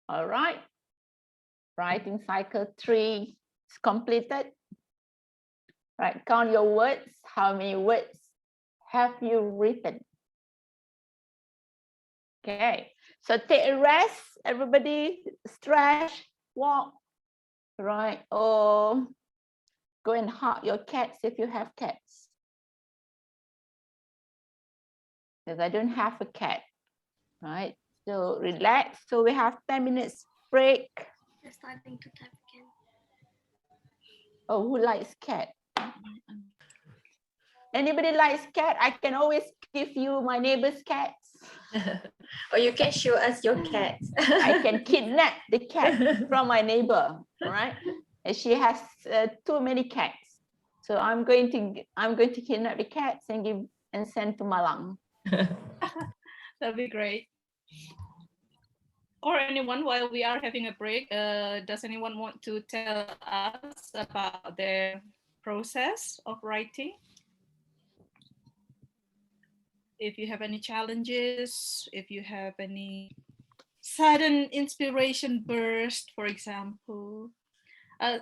All right. Writing cycle 3 is completed. Right, count your words. How many words have you written? Okay, so take a rest, everybody, stretch, walk, right? Or go and hug your cats if you have cats. Because I don't have a cat, right? So relax. So we have 10 minutes break. You're starting to type again. Oh, who likes cat? Anybody likes cat? I can always give you my neighbor's cats. Or you can show us your cat. I can kidnap the cat from my neighbor, right? And she has too many cats, so I'm going to kidnap the cats and give and send to Malang. That'd be great. Or anyone, while we are having a break, does anyone want to tell us about their process of writing? If you have any challenges, if you have any sudden inspiration burst, for example.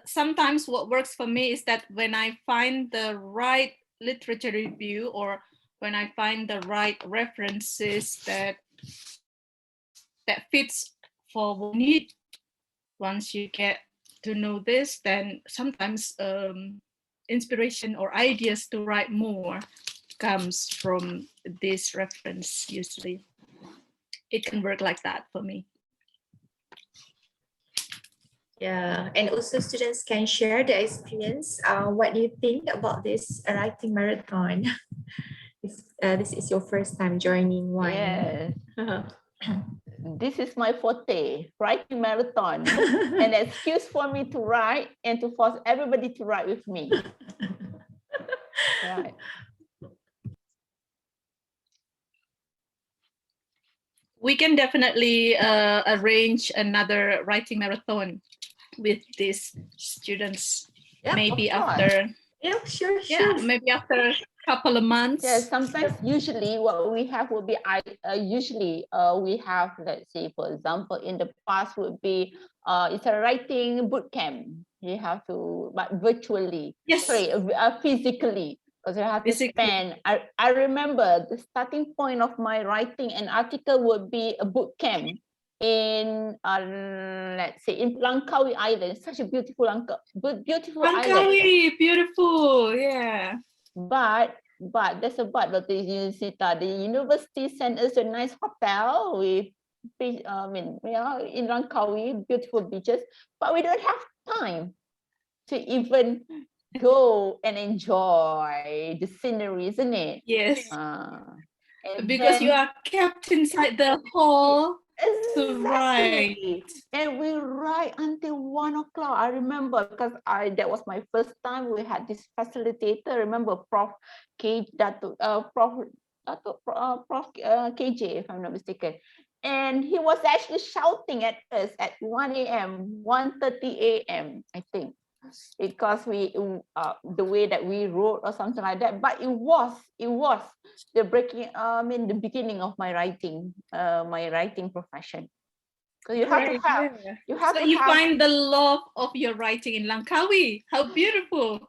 Sometimes what works for me is that when I find the right literature review or when I find the right references that fits for what you need, once you get to know this, then sometimes inspiration or ideas to write more comes from this reference. Usually it can work like that for me. Yeah, and also students can share their experience. What do you think about this writing marathon? This is your first time joining one. Yes. This is my forte, writing marathon. An excuse for me to write and to force everybody to write with me. Right. We can definitely arrange another writing marathon with these students. Yeah, maybe of course. after sure. Maybe after a couple of months. Yeah, sometimes usually what we have will be we have, let's say, for example, in the past would be it's a writing boot camp. You have to, but virtually, Yes. sorry, physically, because you have to Physically. spend. I remember the starting point of my writing an article would be a boot camp in let's say in Langkawi Island, such a beautiful island. Langkawi, beautiful, yeah. But there's a but, Dr. Universitas. The university sent us a nice hotel with in Langkawi, beautiful beaches, but we don't have time to even go and enjoy the scenery, isn't it? Yes. then, Because you are kept inside the hall. Exactly. And we write until 1 o'clock. I remember because that was my first time we had this facilitator. Remember Prof. KJ, if I'm not mistaken. And he was actually shouting at us at 1 a.m., 1:30 a.m., I think, because we the way that we wrote or something like that. But it was the the beginning of my writing profession. So you have to have find the love of your writing in Langkawi. How beautiful.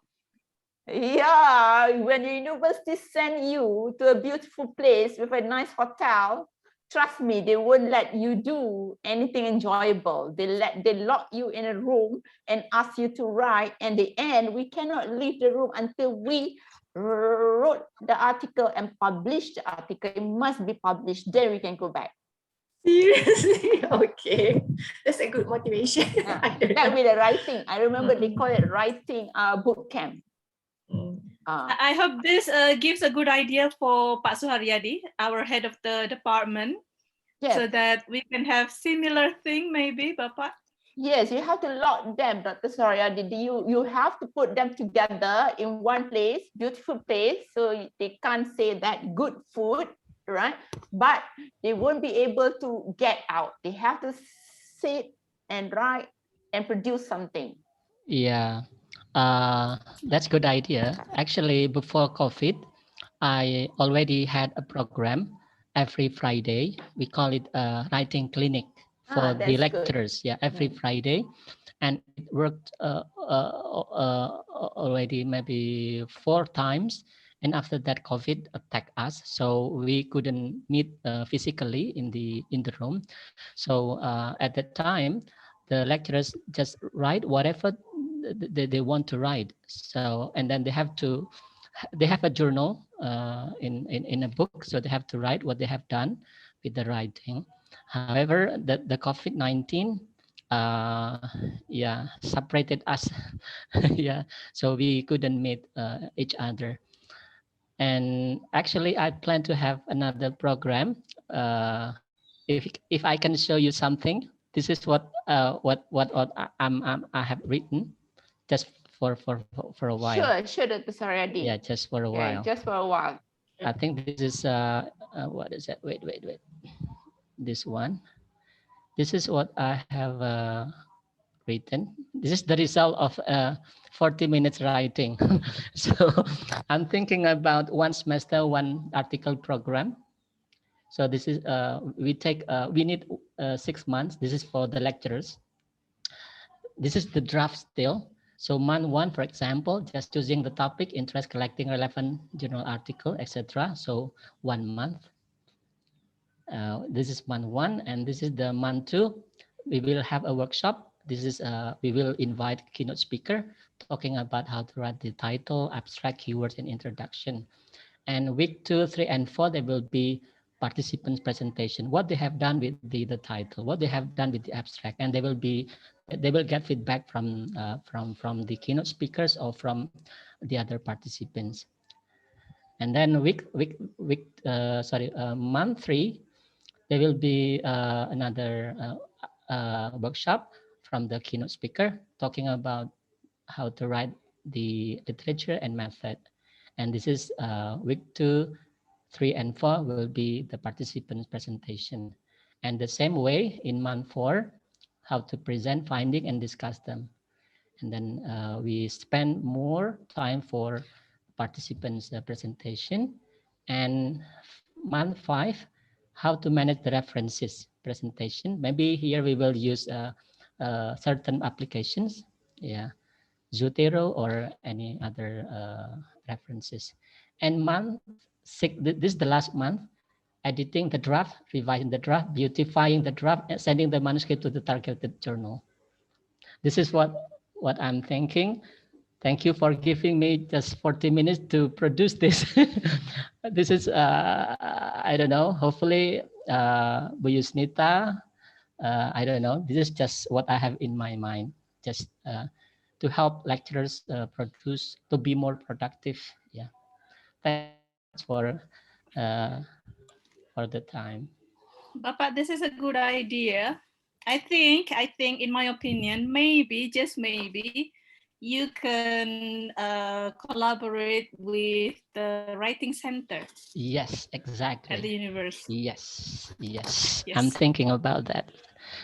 Yeah, when the university send you to a beautiful place with a nice hotel, trust me, they won't let you do anything enjoyable. They lock you in a room and ask you to write. And the end, we cannot leave the room until we wrote the article and published the article. It must be published. Then we can go back. Seriously? Okay, that's a good motivation. That with the writing. I remember they call it writing boot camp. I hope this gives a good idea for Pak Suharyadi, our head of the department, so that we can have similar thing maybe, Bapak. Yes, you have to lock them, Dr. Suharyadi. You have to put them together in one place, beautiful place, so they can't say that good food, right? But they won't be able to get out. They have to sit and write and produce something. Yeah. That's a good idea. Actually, before COVID, I already had a program every Friday. We call it a writing clinic. for that's the good. lecturers. Yeah, every Friday, and it worked already maybe 4 times. And after that, COVID attacked us, so we couldn't meet physically in the room. So at that time, the lecturers just write whatever they want to write. So and then they have a journal in a book, so they have to write what they have done with the writing. However, the COVID-19 uh, yeah separated us. Yeah, so we couldn't meet each other. And actually I plan to have another program. If I can show you something, this is what I have written just for a while. Sure, Dr. Saryadi. Yeah, just for a while. Just for a while. I think this is what is it? Wait. This one. This is what I have written. This is the result of 40 minutes writing. So I'm thinking about one semester, one article program. So this is we need 6 months. This is for the lecturers. This is the draft still. So month one, for example, just choosing the topic, interest, collecting relevant journal article, etc. So 1 month. This is month one, and this is the month two. We will have a workshop. This is we will invite keynote speaker talking about how to write the title, abstract, keywords, and introduction. And week 2, 3, and 4, there will be participants presentation, what they have done with the title, what they have done with the abstract, and they will get feedback from the keynote speakers or from the other participants. And then month 3, there will be another workshop from the keynote speaker talking about how to write the literature and method. And this is week 2, 3, and 4 will be the participants presentation. And the same way in month 4, how to present finding and discuss them. And then we spend more time for participants presentation. And month 5, how to manage the references presentation. Maybe here we will use certain applications, yeah, Zotero or any other references. And month 6, this is the last month, editing the draft, revising the draft, beautifying the draft, and sending the manuscript to the targeted journal. This is what I'm thinking. Thank you for giving me just 40 minutes to produce this. This is, I don't know, hopefully Bu Yusnita, I don't know. This is just what I have in my mind, just to help lecturers produce, to be more productive. Yeah. Thank you very much for the time. Bapak, this is a good idea. I think, in my opinion, maybe, just maybe, you can collaborate with the writing center. Yes, exactly. At the university. Yes. I'm thinking about that.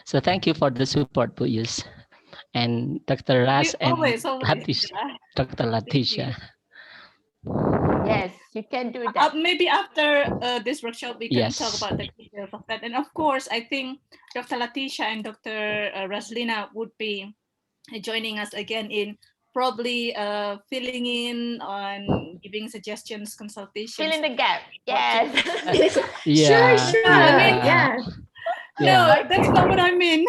So thank you for the support, Bu Yus, and Dr. Ras and Dr. Latisha. Yes, you can do that. Maybe after this workshop, we can talk about the details of that. And of course, I think Dr. Latisha and Dr. Raslina would be joining us again in probably filling in on giving suggestions, consultations. Fill in the gap. Yes. Sure. I mean, Yeah. No, that's not what I mean.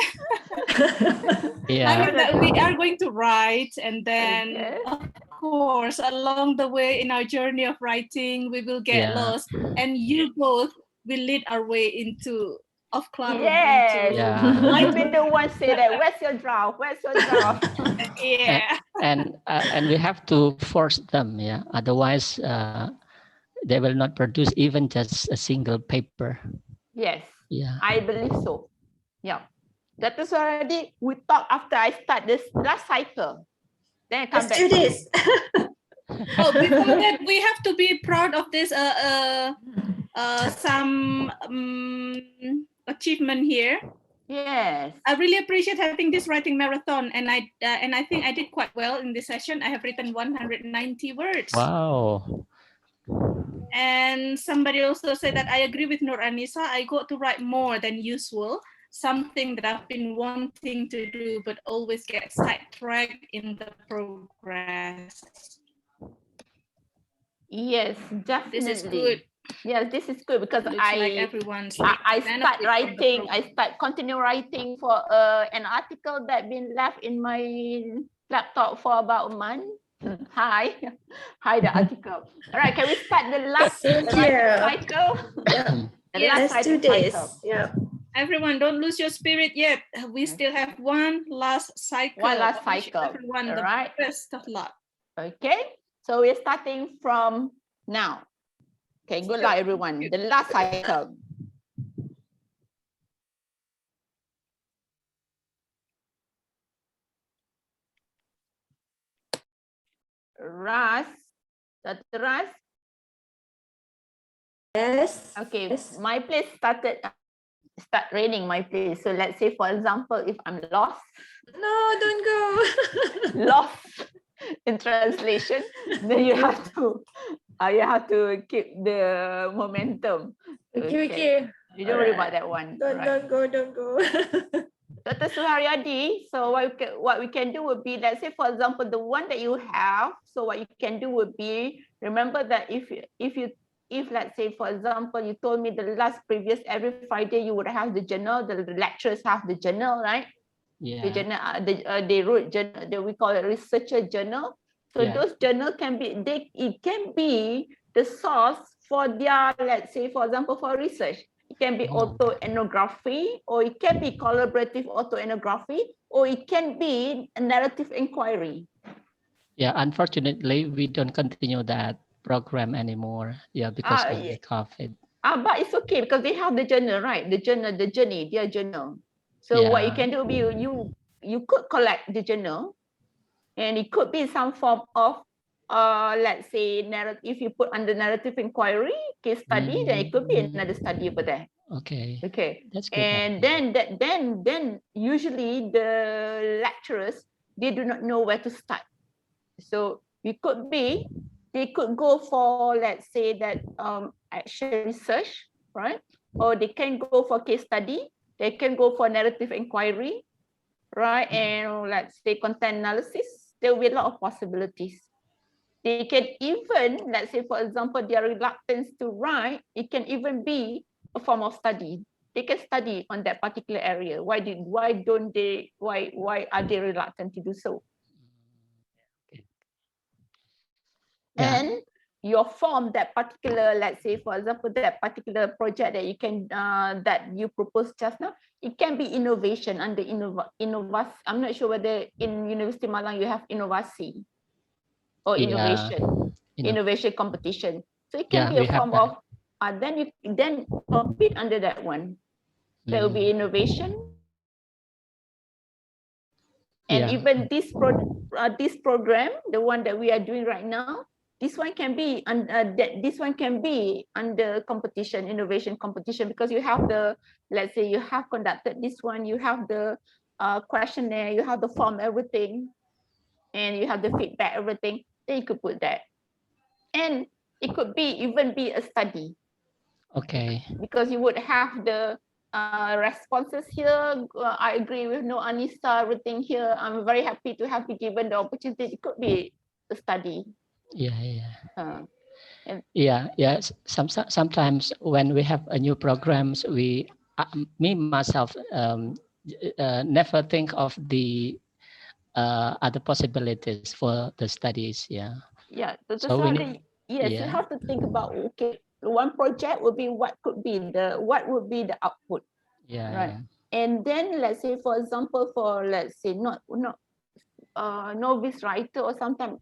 Yeah. I mean that we are going to write, and then of course along the way in our journey of writing, we will get lost, and you both will lead our way into classroom. Yes. I've been the one say that. Where's your draft? Yeah. And we have to force them. Yeah. Otherwise, they will not produce even just a single paper. Yes. Yeah. I believe so. Yeah. That is already we talk after I start this last cycle. Then I come back. Let's do this. Before that, we have to be proud of this. Some achievement here. Yes. I really appreciate having this writing marathon, and I think I did quite well in this session. I have written 190 words. Wow. And somebody also said that I agree with Nur Anissa. I got to write more than usual, something that I've been wanting to do, but always get sidetracked in the progress. Yes, definitely. This is good. Yes, this is good because Looks like everyone's I taking start benefit from the writing. I program. start continue writing for an article that been left in my laptop for about a month. Hi, hi the article. All right, can we start the last Same the writing here. cycle? Yeah. The Yes. last Let's do writing this. cycle. Yeah. Everyone, don't lose your spirit yet. We still have one last cycle. One last I wish cycle. everyone All the right. best of luck. Okay, so we're starting from now. Okay, good luck, everyone. The last cycle. Ras, Dr. Ras. Yes. Okay, Yes. my place start raining my place. So let's say, for example, if I'm lost No, don't go. lost in translation, then you have to keep the momentum. Okay. You don't worry about Alright. that one. Don't go. Dr. Suharyadi, so what we can do would be, let's say, for example, the one that you have, so what you can do would be, remember that if let's say, for example, you told me the last previous every Friday you would have the journal, the lecturers have the journal, right? Yeah. The journal, they wrote journal, we call it researcher journal. So Yeah. those journal can be, it can be the source for their, let's say, for example, for research. It can be autoethnography, or it can be collaborative autoethnography, or it can be a narrative inquiry. Yeah, unfortunately, we don't continue that program anymore. Yeah, because of the COVID. But it's okay because they have the journal, right? The journal, the journey, their journal. So what you Yeah. can do, you could collect the journal, and it could be some form of let's say narrative. If you put under narrative inquiry, case study, then it could be another study over there. Okay. Okay. That's good. And then usually the lecturers, they do not know where to start. So they could go for, let's say, that action research, right? Or they can go for case study. They can go for narrative inquiry, right? And let's say content analysis. There will be a lot of possibilities. They can even, let's say, for example, their reluctance to write, it can even be a form of study. They can study on that particular area. Why are they reluctant to do so? Yeah. And your form, that particular, let's say, for example, that particular project that you can that you proposed just now, it can be innovation under innovasi. I'm not sure whether in University Malang you have innovasi or innovation competition. So it can be a form of then you then compete under that one. There will be innovation. And even this program, the one that we are doing right now, this one can be under competition, innovation competition, because you have the, let's say, you have conducted this one, you have the questionnaire, you have the form, everything, and you have the feedback, everything. Then you could put that, and it could be even be a study. Okay. Because you would have the responses here. I agree with no Anissa, everything here. I'm very happy to have been given the opportunity. It could be a study. Yeah. Yeah. Sometimes when we have a new programs, me myself never think of the other possibilities for the studies. Yeah. Yeah. So we need, yes, you have to think about, okay, one project would be what would be the output. Yeah. Right. And then let's say, for example, for, let's say, not novice writer, or sometimes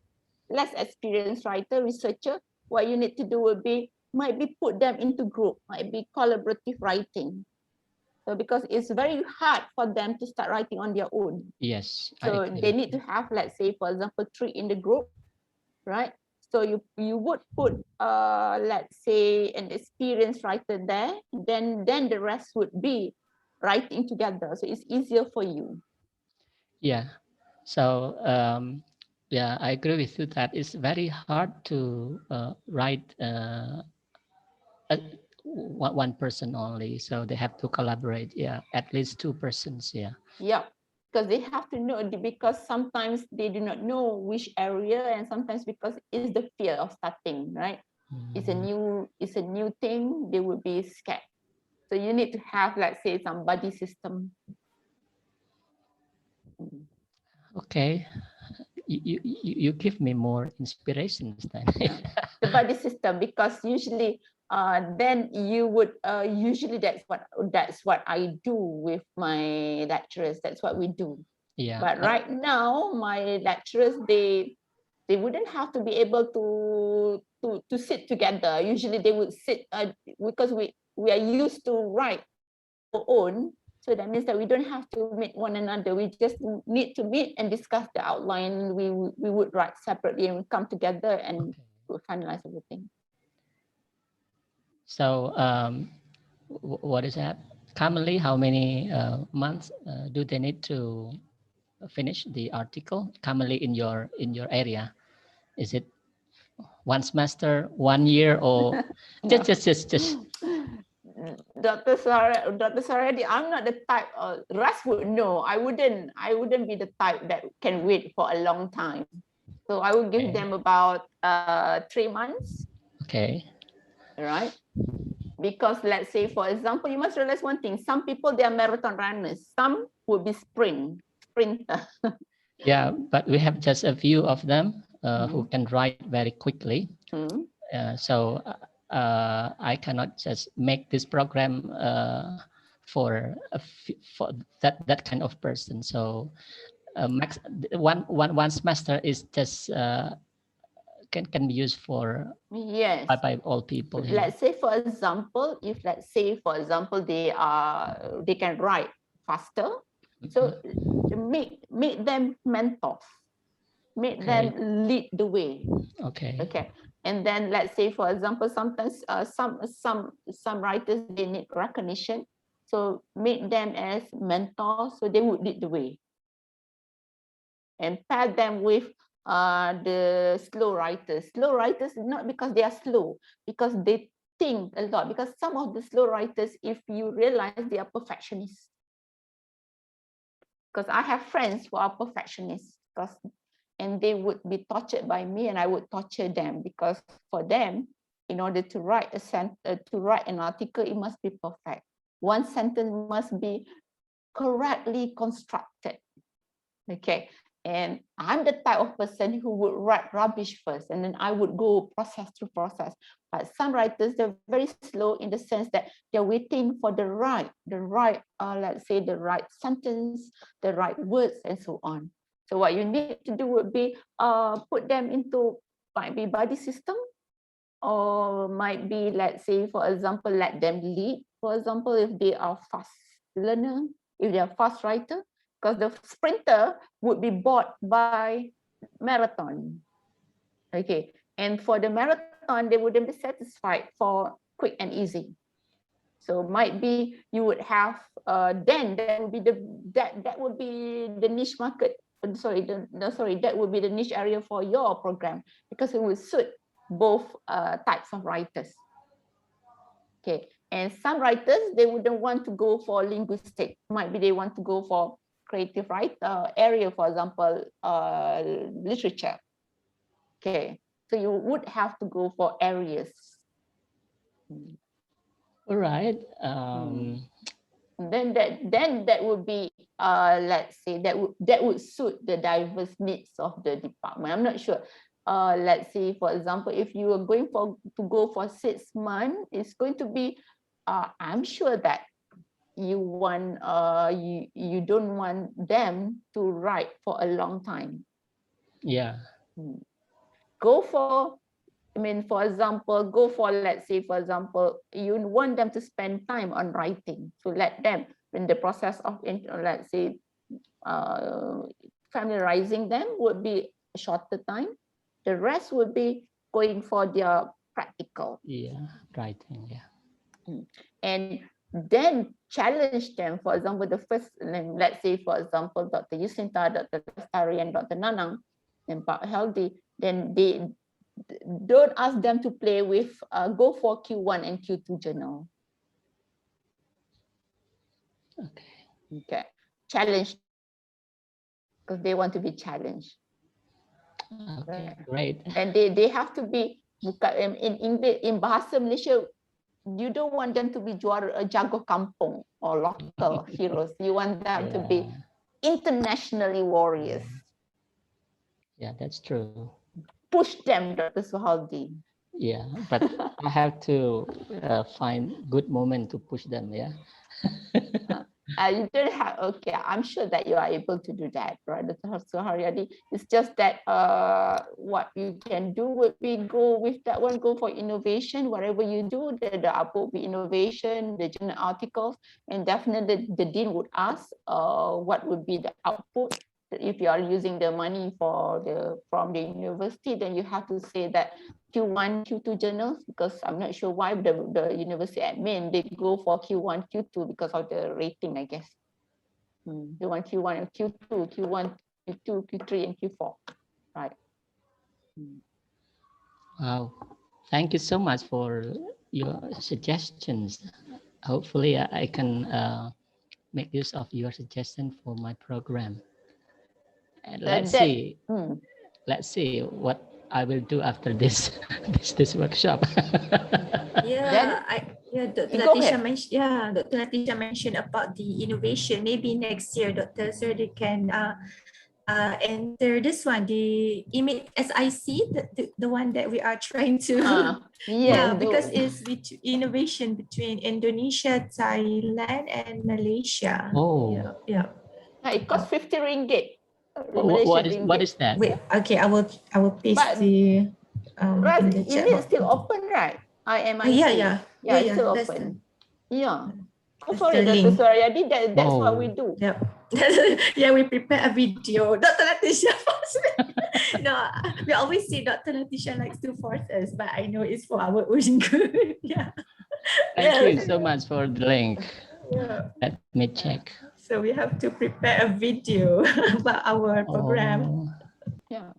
less experienced writer, researcher, what you need to do would be, might be put them into group, might be collaborative writing. So because it's very hard for them to start writing on their own. Yes. So they need to have, let's say, for example, 3 in the group, right? So you would put let's say an experienced writer there, then the rest would be writing together. So it's easier for you. Yeah. So yeah, I agree with you that it's very hard to write one person only, so they have to collaborate. Yeah, at least two persons. Yeah. Yeah, because they have to know, because sometimes they do not know which area, and sometimes because it's the fear of starting, right? It's a new thing, they would be scared. So you need to have, let's say, some buddy system. Okay, you give me more inspirations then. The buddy system, because usually then you would usually that's what I do with my lecturers. That's what we do. Yeah. But right now my lecturers, they wouldn't have to be able to sit together. Usually they would sit because we are used to write our own. So that means that we don't have to meet one another. We just need to meet and discuss the outline. We would write separately and we come together and we'll finalize everything. So what is that? Commonly, how many months do they need to finish the article? Commonly in your area, is it one semester, 1 year, or just? Dr. Saradi, I'm not the type. Russ would know. I wouldn't be the type that can wait for a long time. So I would give them about 3 months. Okay. Right. Because let's say, for example, you must realize one thing. Some people, they are marathon runners. Some will be sprinter. Yeah, but we have just a few of them who can write very quickly. So I cannot just make this program for that kind of person. So max one semester is just can be used for by all people here. Let's say, for example, if let's say, for example, they can write faster. So make them mentors, make them lead the way. Okay. And then let's say, for example, sometimes some writers, they need recognition. So make them as mentors, so they would lead the way. And pair them with the slow writers. Slow writers, not because they are slow, because they think a lot. Because some of the slow writers, if you realize, they are perfectionists. Because I have friends who are perfectionists, and they would be tortured by me, and I would torture them, because for them, in order to write an article, it must be perfect. One sentence must be correctly constructed. Okay. And I'm the type of person who would write rubbish first, and then I would go process through process. But some writers, they're very slow in the sense that they're waiting for the right, let's say the right sentence, the right words, and so on. So what you need to do would be put them into, might be buddy system, or might be, let's say, for example, let them lead. For example, if they are fast learner, if they are fast writer, because the sprinter would be bought by marathon. Okay, and for the marathon, they wouldn't be satisfied for quick and easy. So might be you would have then that would be that would be the niche market. That would be the niche area for your program, because it would suit both types of writers. Okay, and some writers, they wouldn't want to go for linguistic. Might be they want to go for creative area, for example, literature. Okay, so you would have to go for areas. All right. Then that would be let's say that would suit the diverse needs of the department. I'm not sure. Let's say, for example, if you are going to go for 6 months, it's going to be I'm sure that you want you don't want them to write for a long time. Yeah. Go for, for example, go for, let's say, for example, you want them to spend time on writing. So let them, in the process of, let's say, familiarizing them would be a shorter time. The rest would be going for their practical. Yeah, writing, yeah. And then challenge them. For example, the first, let's say, for example, Dr. Yusinta, Dr. Lestari, and Dr. Nanang, and Pak Healthy, then they don't ask them to play with, go for Q1 and Q2 journal. Okay. Okay. Challenge, because they want to be challenged. Okay, great. And they have to be, in English, in Bahasa Malaysia, you don't want them to be jago kampung or local heroes. You want them to be internationally warriors. Yeah, that's true. Push them, Dr. Suhaldi. Yeah, but I have to find good moment to push them. Yeah. You don't have, okay, I'm sure that you are able to do that, right, Dr. Suharyadi? It's just that what you can do would be go with that one, go for innovation, whatever you do, the output will be innovation, the journal articles, and definitely the dean would ask what would be the output. If you are using the money from the university, then you have to say that Q1, Q2 journals, because I'm not sure why the university admin, they go for Q1, Q2 because of the rating, I guess. They want Q1 and Q2, Q1, Q2, Q3, and Q4, right? Wow. Thank you so much for your suggestions. Hopefully I can make use of your suggestion for my program. And let's see. Let's see what I will do after this this workshop. Yeah, Dr. Go Latisha ahead. mentioned. Yeah, Dr. Latisha mentioned about the innovation. Maybe next year, Dr. Surdi can enter this one, the image SIC, the one that we are trying to. Yeah, because it's innovation between Indonesia, Thailand, and Malaysia. Oh. Yeah. It costs 50 ringgit. What is that? Wait, okay, I will paste But, the right, in the is chat it box. still open, right? IMIC. Yeah, it's still that's open. Yeah. Oh, that's sorry, the Dr. link. Suryadi, that's what we do. Yep. Yeah, we prepare a video. Dr. Latisha. No, we always say Dr. Latisha likes to force us, but I know it's for our own good. Yeah. Thank you so much for the link. Yeah. Let me check. So we have to prepare a video about our program. Yeah.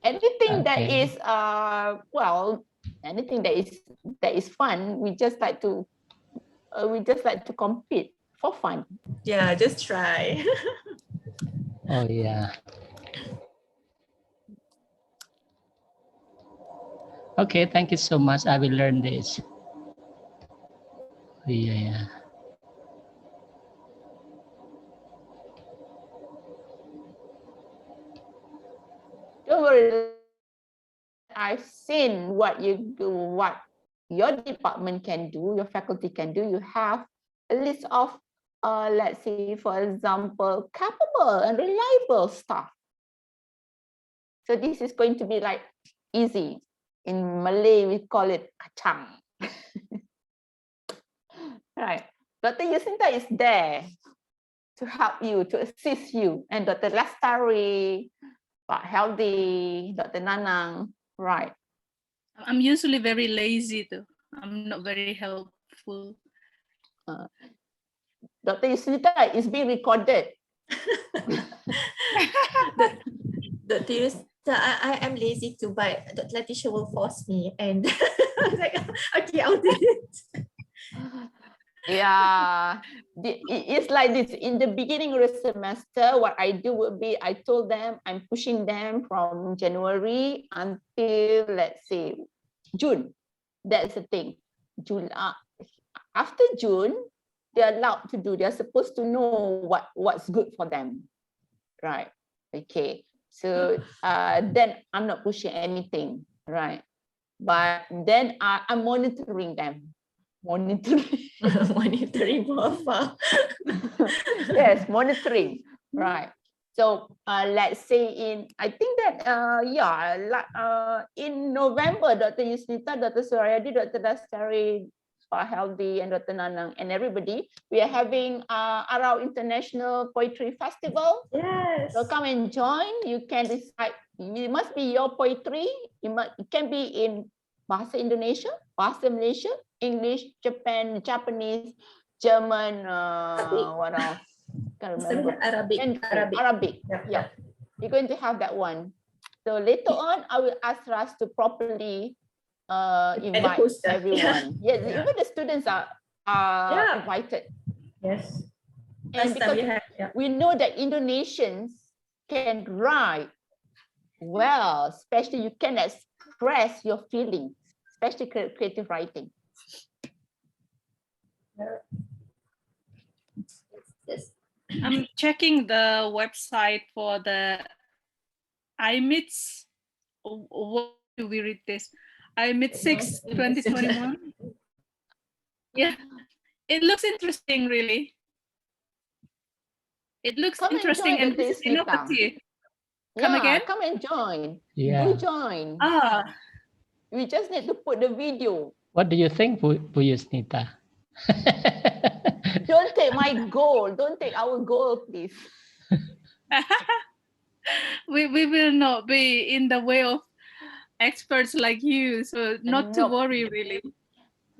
Anything that Okay. is anything that is fun, we just like to compete for fun. Yeah, just try. Oh yeah. Okay, thank you so much. I will learn this. Yeah. Don't worry, I've seen what you do, what your department can do, your faculty can do. You have a list of, let's say, for example, capable and reliable staff. So this is going to be like easy. In Malay, we call it kacang. Right. Dr. Yusinta is there to help you, to assist you. And Dr. Lestari, Pak Heldi, Dr. Nanang, right. I'm usually very lazy too. I'm not very helpful. Dr. Yusinta is being recorded. Dr. Yusinta, I am lazy too, but Dr. Latisha will force me. And I was like, okay, I'll do it. Yeah, it's like this. In the beginning of the semester, what I do would be, I told them I'm pushing them from January until, let's say, June. That's the thing. After June, they're allowed to do, they're supposed to know what's good for them. Right. Okay. So then I'm not pushing anything. Right. But then I'm monitoring them. Monitoring. Yes, monitoring. Right. So let's say I think that in November, Dr. Yusnita, Dr. Suryadi, Dr. Dastari, Healthy, and Dr. Nanang, and everybody, we are having our International Poetry Festival. Yes. So come and join. You can decide. It must be your poetry. It can be in Bahasa Indonesia, Bahasa Malaysia, English, Japanese, German, what else? Can't remember. Arabic. Yeah. You're going to have that one. So later on, I will ask Ras to properly invite everyone. Yes, even the students are invited. Yes. And Last time because yeah. we know that Indonesians can write well, especially you can express your feelings, especially creative writing. Yes. I'm checking the website for the IMITS. What do we read this? IMIT 6 2021. Yeah, it looks interesting, really. It looks Come and interesting, join and the this is Nita. innovative. Come Yeah, again? come and join. Yeah. Do join. Ah, We just need to put the video. What do you think, Bu Yusnita? Don't take my goal. Don't take our goal, please. we will not be in the way of experts like you, so not to Nope. worry, really.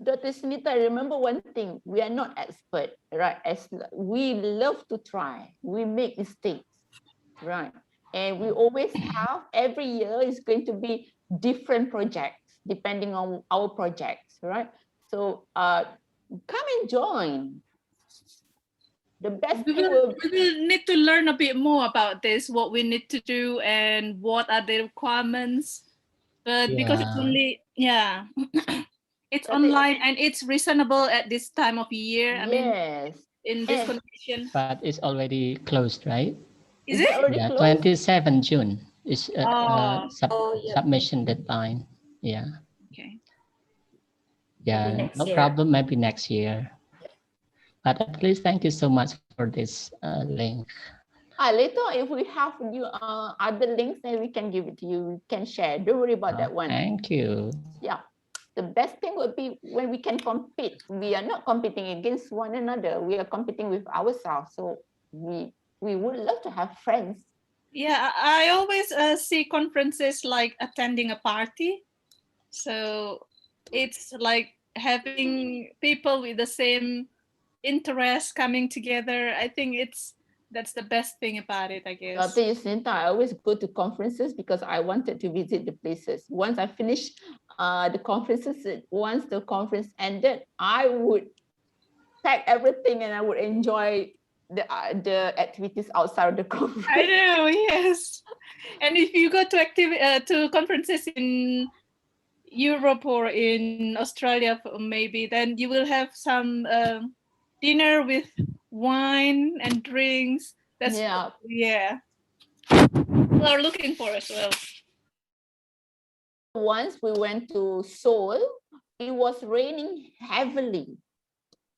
Dr. Sunita, remember one thing, we are not expert, right? As we love to try, we make mistakes, right? And we always have, every year is going to be different projects, depending on our projects, right? So come and join. The best We thing will, will we will need to learn a bit more about this, what we need to do and what are the requirements. But because it's Yeah. only, yeah, it's But it- online and it's reasonable at this time of year. I mean, yes. in this And condition. But it's already closed, right? Is is it it? already Yeah, closed? 27 June is Oh, Yep. submission deadline. Yeah. okay. Yeah, next no year. problem. Maybe next year. But at least thank you so much for this link. Later, if we have new other links, then we can give it to you. We can share. Don't worry about that one. Thank you. Yeah. The best thing would be when we can compete. We are not competing against one another. We are competing with ourselves. So we would love to have friends. Yeah, I always see conferences like attending a party. So it's like having people with the same interest coming together. I think that's the best thing about it, I guess. Dr. Yusinta, I always go to conferences because I wanted to visit the places. Once I finished the conferences, once the conference ended, I would pack everything and I would enjoy the activities outside of the conference. I know, yes. And if you go to conferences in Europe or in Australia, maybe, then you will have some dinner with wine and drinks. That's yeah. We are looking for as well. Once we went to Seoul, it was raining heavily.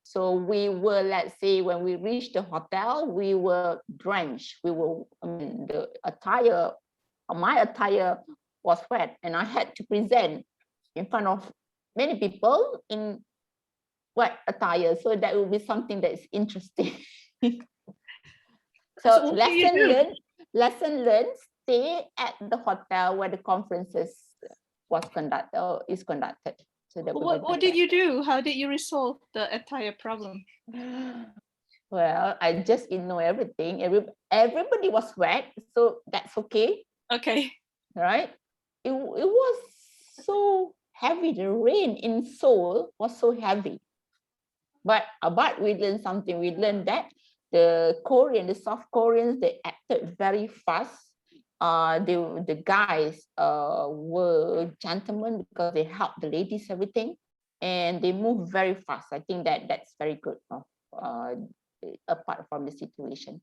So we were, let's say, when we reached the hotel, we were drenched. We were, I mean, the attire, my attire was wet, and I had to present in front of many people in wet attire. So that will be something that is interesting. So lesson learned, stay at the hotel where the conferences was conducted or is conducted. So that what did you do? How did you resolve the attire problem? Well, I just ignore everything. Everybody was wet, so that's okay. Okay. Right? It was so heavy. The rain in Seoul was so heavy. But we learned something. We learned that the South Koreans, they acted very fast. The guys were gentlemen because they helped the ladies everything, and they moved very fast. I think that's very good. Apart from the situation.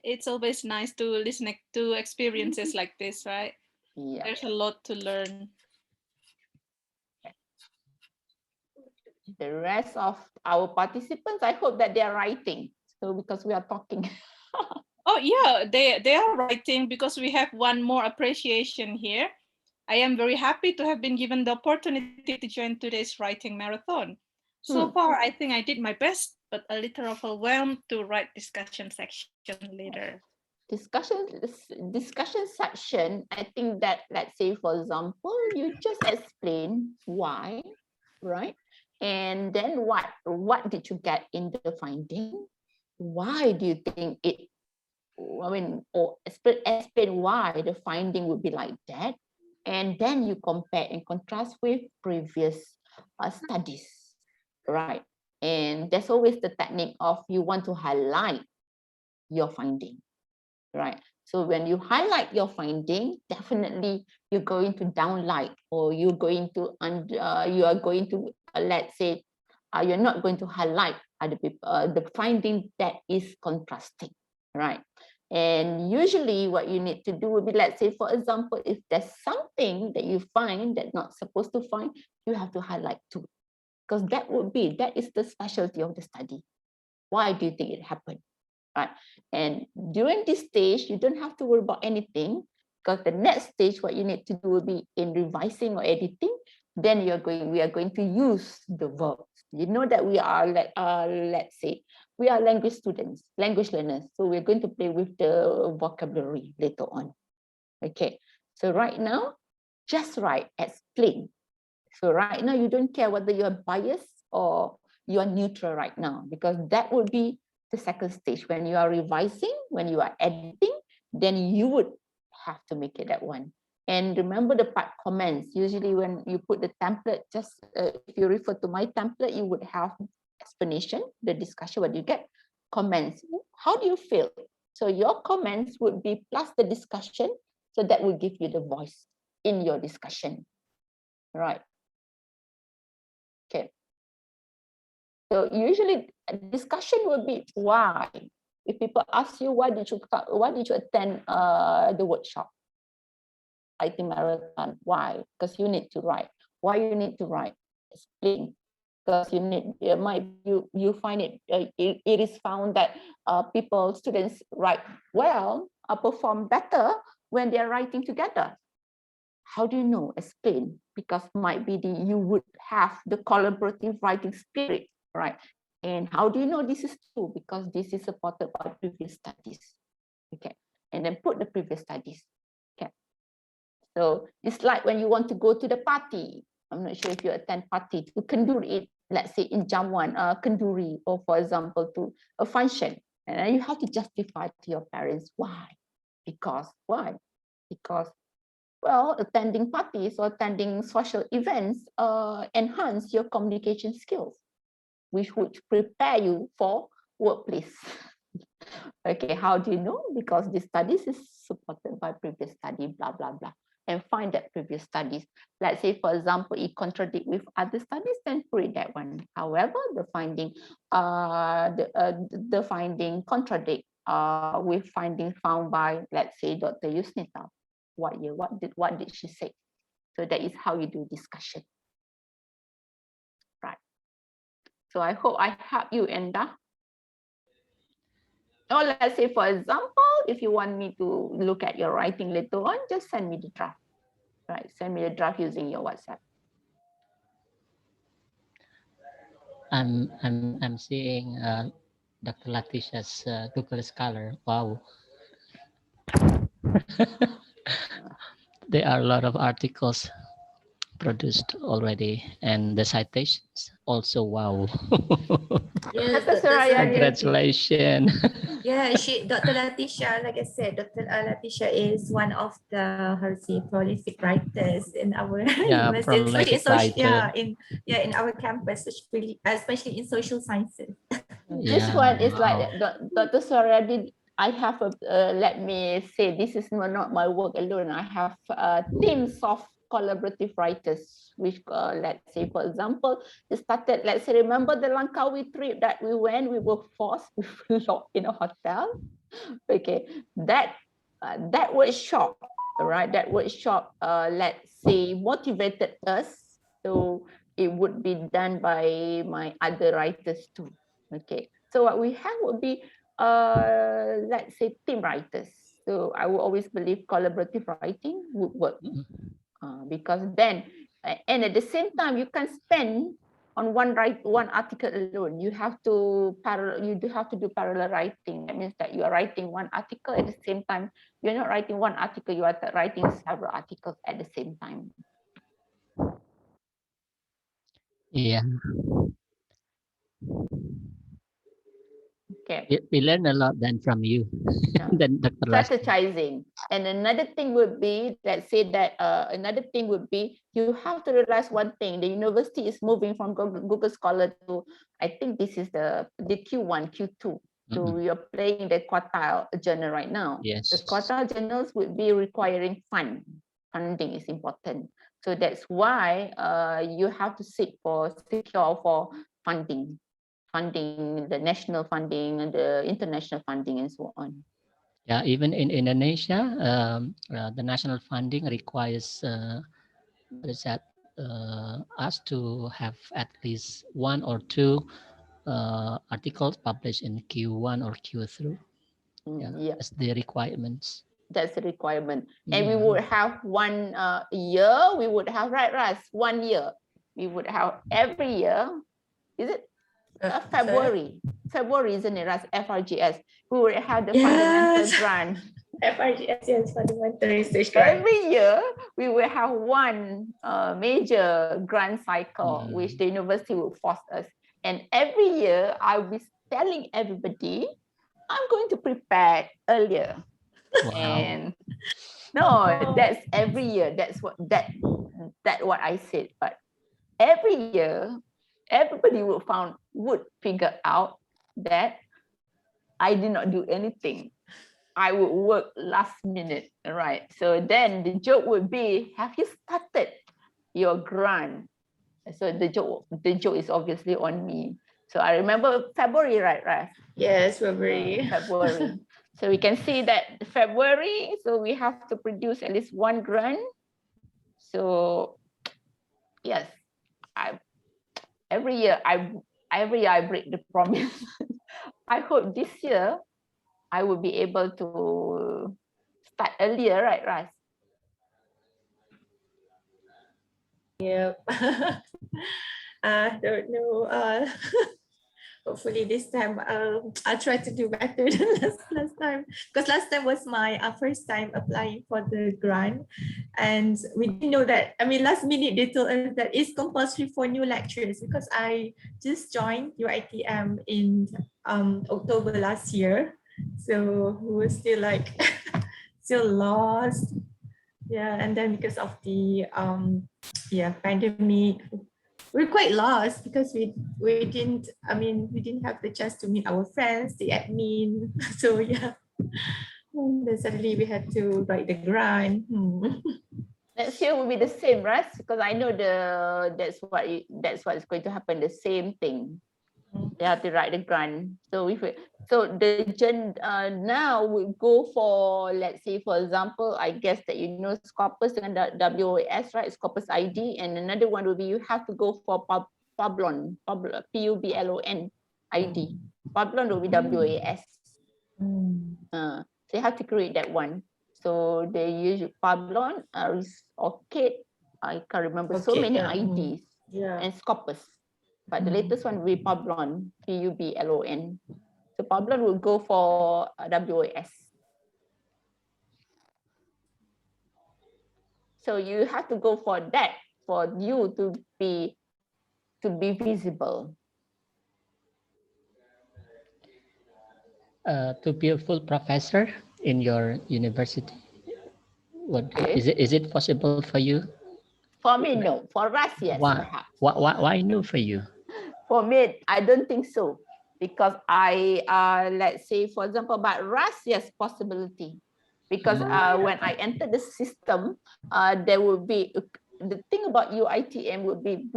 It's always nice to listen to experiences like this, right? Yeah. There's a lot to learn. The rest of our participants, I hope that they are writing. So because we are talking. Oh yeah, they are writing because we have one more appreciation here. I am very happy to have been given the opportunity to join today's writing marathon. So far, I think I did my best, but a little overwhelmed to write discussion section later. Discussion section, I think that, let's say, for example, you just explain why, right? And then what did you get in the finding? Why do you think it, I mean, or explain why the finding would be like that? And then you compare and contrast with previous studies, right? And there's always the technique of you want to highlight your finding, right? So when you highlight your finding, definitely you're going to downlight, or you're going to you are going to let's say you're not going to highlight other people the finding that is contrasting, right? And usually what you need to do would be, let's say for example, if there's something that you find that not supposed to find, you have to highlight too, because that is the specialty of the study. Why do you think it happened? Right. And during this stage, you don't have to worry about anything, because the next stage, what you need to do will be in revising or editing. Then we are going to use the verbs. You know that we are let's say we are language students, language learners. So we're going to play with the vocabulary later on. Okay. So right now, just write, explain. So right now, you don't care whether you're biased or you are neutral right now, because that would be the second stage. When you are revising, when you are editing, then you would have to make it that one. And remember the part comments. Usually when you put the template, just if you refer to my template, you would have explanation, the discussion, what you get, comments. How do you feel? So your comments would be plus the discussion. So that will give you the voice in your discussion, right? Okay. So usually discussion will be why. If people ask you why did you attend the workshop, writing marathon, why? Because you need to write. Why you need to write? Explain. Because you find it is found that students write well, perform better when they are writing together. How do you know? Explain. Because might be you would have the collaborative writing spirit, right? And how do you know this is true? Because this is supported by previous studies. Okay. And then put the previous studies. Okay. So it's like when you want to go to the party. I'm not sure if you attend party to kenduri, let's say in Jamwan, kenduri, or for example, to a function. And then you have to justify to your parents why. Because why? Because well, attending parties or attending social events enhance your communication skills, which would prepare you for workplace. Okay, how do you know? Because this studies is supported by previous study, blah, blah, blah. And find that previous studies. Let's say, for example, it contradict with other studies, then put it that one. However, the finding contradict with finding found by, let's say, Dr. Yusnita. What year? What did she say? So that is how you do discussion. Right. So I hope I help you, Enda. Or let's say, for example, if you want me to look at your writing later on, just send me the draft. Right. Send me the draft using your WhatsApp. I'm seeing Dr. Latisha's Google Scholar. Wow. There are a lot of articles produced already, and the citations also. Wow. Yes, Dr. Soraya, Congratulations. Yeah, Dr. Latisha, like I said, Dr. Latisha is one of the prolific writers in our university, especially in social, in our campus, especially in social sciences. This one is like Dr. Soraya did. I have let me say, this is not my work alone. I have teams of collaborative writers, which let's say, for example, it started, let's say, remember the Langkawi trip that we went, we were forced, we were locked in a hotel. Okay, that workshop, right? That workshop, let's say, motivated us. So it would be done by my other writers too. Okay, so what we have would be, let's say, team writers. So I will always believe collaborative writing would work, because then, and at the same time, you can spend on one article alone. You have to do parallel writing. That means that you are writing one article at the same time. You're not writing one article, you are writing several articles at the same time. Yeah. Okay. We learn a lot then from you. Then Dr. Strategizing. And another thing would be, let's say that another thing would be, you have to realize one thing, the university is moving from Google Scholar to, I think this is the Q1, Q2. So we are playing the quartile journal right now. Yes. The quartile journals would be requiring funding is important. So that's why you have to secure for funding, the national funding and the international funding and so on. Yeah, even in Indonesia, the national funding requires what is that? Us to have at least 1 or 2 articles published in Q1 or Q3. Yeah, that's the requirements. That's the requirement. And we would have one year, we would have, right, Ras, 1 year. We would have every year, is it February? February, isn't it, Ras? FRGS. We would have the fundamental grant. FRGS, yes, fundamental research grant. Every year, we will have one major grant cycle, which the university will force us. And every year, I'll be telling everybody, I'm going to prepare earlier. Wow. And no, that's every year. That's what what I said. But every year, everybody would figure out that I did not do anything. I would work last minute, right? So then the joke would be, have you started your grant? So the joke is obviously on me. So I remember February, right? Yes, February. February. So we can see that February, so we have to produce at least one grant. So yes, every year I break the promise. I hope this year I will be able to start earlier, right, Ras? Yep. I don't know. Hopefully this time I'll try to do better than last time, because last time was my first time applying for the grant, and we didn't know that. I mean, last minute they told us that it's compulsory for new lecturers, because I just joined UITM in October last year, so we were still like still lost. Yeah, and then because of the pandemic, we're quite lost because we didn't have the chance to meet our friends, the admin. So yeah, and then suddenly we had to write the grant. Next year will be the same, right? Because I know that's what is going to happen. The same thing. They have to write the grant. So now we go for, let's say, for example, I guess that you know Scopus and WOS, right? Scopus ID, and another one will be you have to go for Publon, PUBLON ID. Publon will be WAS. So you have to create that one. So they use Publon, Orchid, I can't remember, so many IDs, and Scopus. But the latest one will be Publon, PUBLON. So Publon will go for WAS. So you have to go for that for you to be visible. To be a full professor in your university, is it possible for you? For me, no. For us, yes, perhaps. Why no for you? For me, I don't think so. Because let's say, for example, about RAS, yes, possibility. Because when I enter the system, there will be, the thing about UITM would be,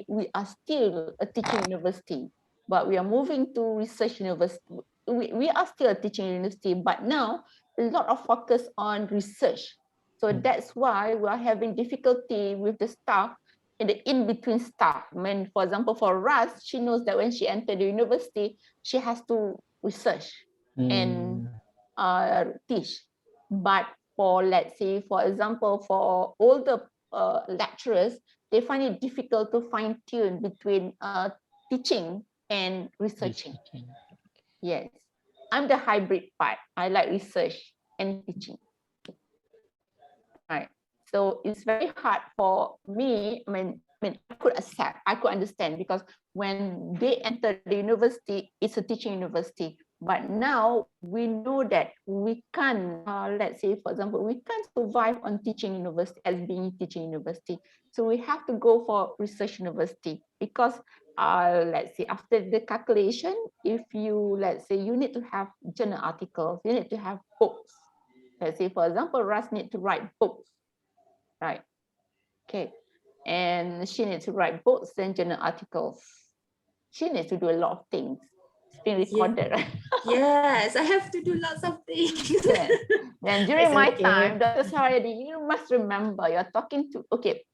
we are still a teaching university, but we are moving to research university. We are still a teaching university, but now a lot of focus on research. So that's why we are having difficulty with the staff, in the in-between staff. When, for example, for Ras, she knows that when she entered the university, she has to research and teach. But for, let's say, for example, for older lecturers, they find it difficult to fine-tune between teaching and researching. Yes, I'm the hybrid part. I like research and teaching. Right. So it's very hard for me. I mean, I could accept. I I could understand, because when they enter the university, it's a teaching university. But now we know that we can't, let's say, for example, we can't survive on teaching university as being teaching university. So we have to go for research university, because let's say after the calculation, if you, let's say, you need to have journal articles, you need to have books. Let's say, for example, Ras need to write books, right? Okay, and she needs to write books and journal articles. She needs to do a lot of things. It's being recorded, right? Yes, I have to do lots of things. Then during It's my okay. time, Dr. Saryadi, you must remember you're talking to, okay,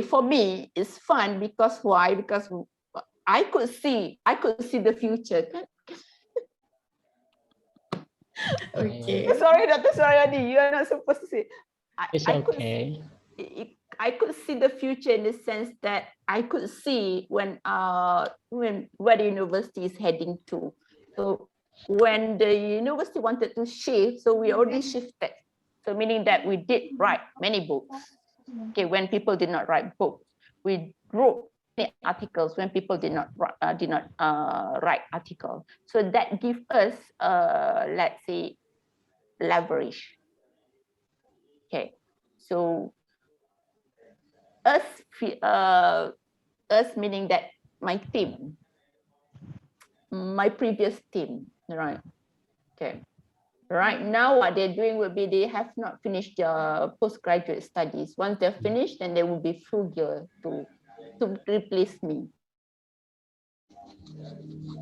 for me, it's fun because why? Because I could see the future. Okay. Sorry, Dr. Saryadi, you are not supposed to say. It's okay. I could see the future in the sense that I could see when where the university is heading to. So when the university wanted to shift, so we already shifted. So meaning that we did write many books. Okay, when people did not write books, we wrote many articles when people did not write articles. So that gives us let's say leverage. Okay, so us meaning that my team, my previous team, right? Okay. Right now, what they're doing will be they have not finished their postgraduate studies. Once they're finished, then they will be full gear to replace me.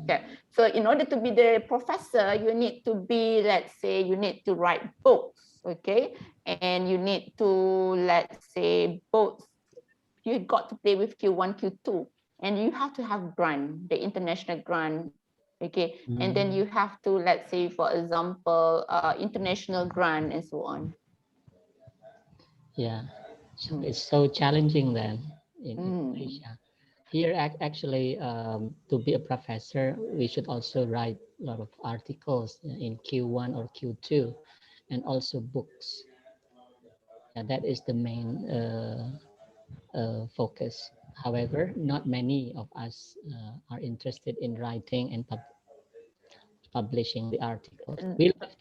Okay. So in order to be the professor, you need to be, let's say, you need to write books, okay? And you need to, let's say, books. You got to play with Q1, Q2, and you have to have grant, the international grant, okay? And then you have to, let's say, for example, international grant and so on. Yeah, so it's so challenging then in Malaysia. Here, actually, to be a professor, we should also write a lot of articles in Q1 or Q2, and also books. Yeah, that is the main focus. However, not many of us are interested in writing and publishing the articles. We love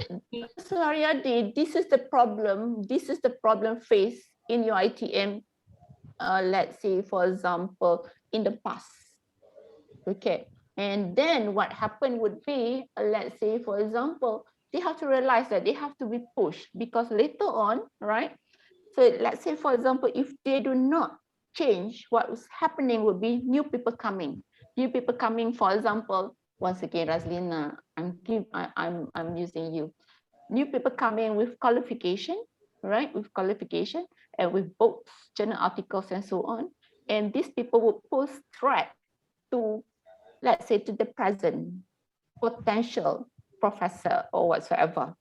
to teach. Sorry, Adi, this is the problem. This is the problem faced in your ITM. Let's say, for example, in the past. Okay. And then what happened would be, let's say, for example, they have to realize that they have to be pushed, because later on, right? So let's say, for example, if they do not change, what was happening would be new people coming. New people coming, for example, once again, Raslina, I'm using you. New people coming with qualification, right? With qualification and with books, journal articles, and so on. And these people would pose threat to, let's say, to the present potential professor or whatsoever.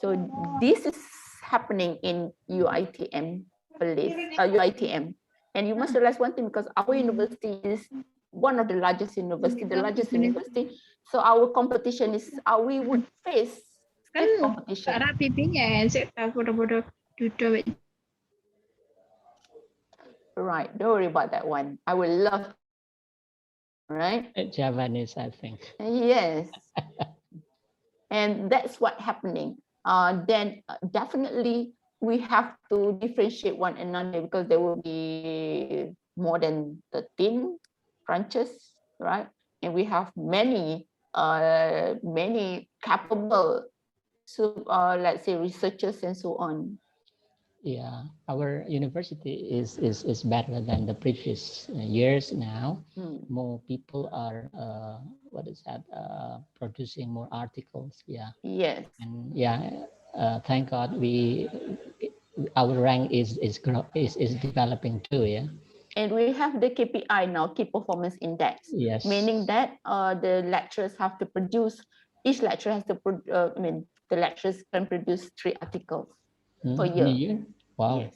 So this is happening in UITM, UITM. And you must realize one thing, because our university is one of the largest university. So our competition is, we would face stiff competition. Tak rapi pinya, saya tak bodoh-bodoh duduk. Right, don't worry about that one. I would love, right? Javanese, I think. Yes. And that's what happening. Then definitely we have to differentiate one another, because there will be more than 13 branches, right? And we have many capable, so let's say, researchers and so on. Yeah, our university is better than the previous years now. More people are what is that, producing more articles. Yeah. Yes. And yeah, thank God our rank is developing too. Yeah. And we have the KPI now, key performance index. Yes. Meaning that the lecturers have to produce, each lecturer has to the lecturers can produce 3 articles per year. In a year? Wow. Yes.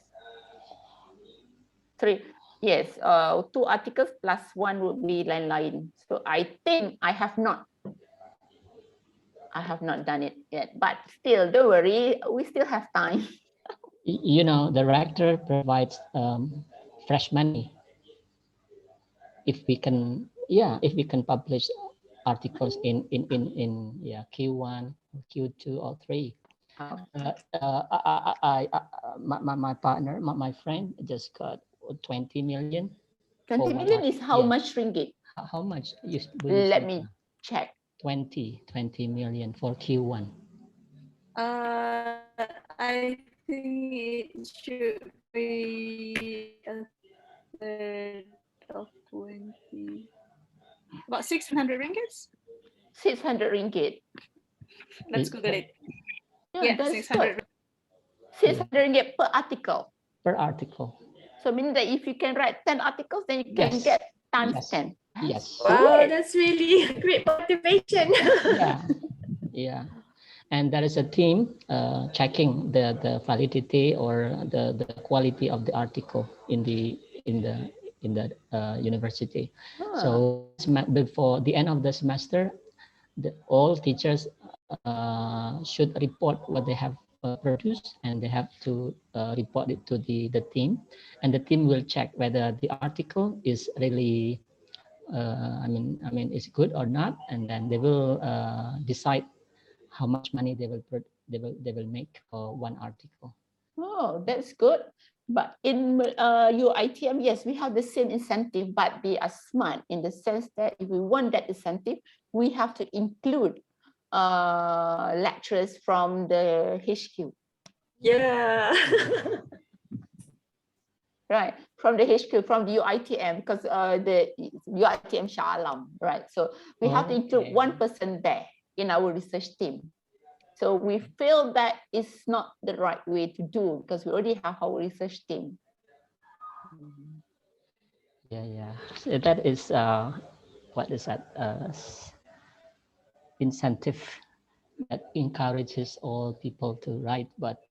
3. Yes, 2 articles plus 1 would be lain-lain. So I think I have not done it yet, but still, don't worry, we still have time. You know, the rector provides fresh money if we can, if we can publish articles in Q1, Q2 or 3. My partner, my friend just got 20 million. 20 million is how much ringgit? How much Let me check. 20 million for Q1. I think it should be a third of 20. About 600 ringgits. 600 ringgit. Let's Google it. Yeah, that's 600. good. 600 ringgit per article. Per article. So meaning that if you can write 10 articles, then you can get times 10. Yes. Wow, that's really great motivation. Yeah. And there is a team checking the validity or the quality of the article in the university. So before the end of the semester, all teachers should report what they have produced, and they have to report it to the team, and the team will check whether the article is really is good or not, and then they will decide how much money they will make for one article. Oh, that's good. But in UITM, yes, we have the same incentive, but they are smart in the sense that if we want that incentive, we have to include lecturers from the HQ. Yeah. Right, from the HQ, from the UITM, because the UITM Shah Alam, right? So we have to include one person there in our research team. So we feel that it's not the right way to do because we already have our research team. Yeah. So that is what is that? Incentive that encourages all people to write, but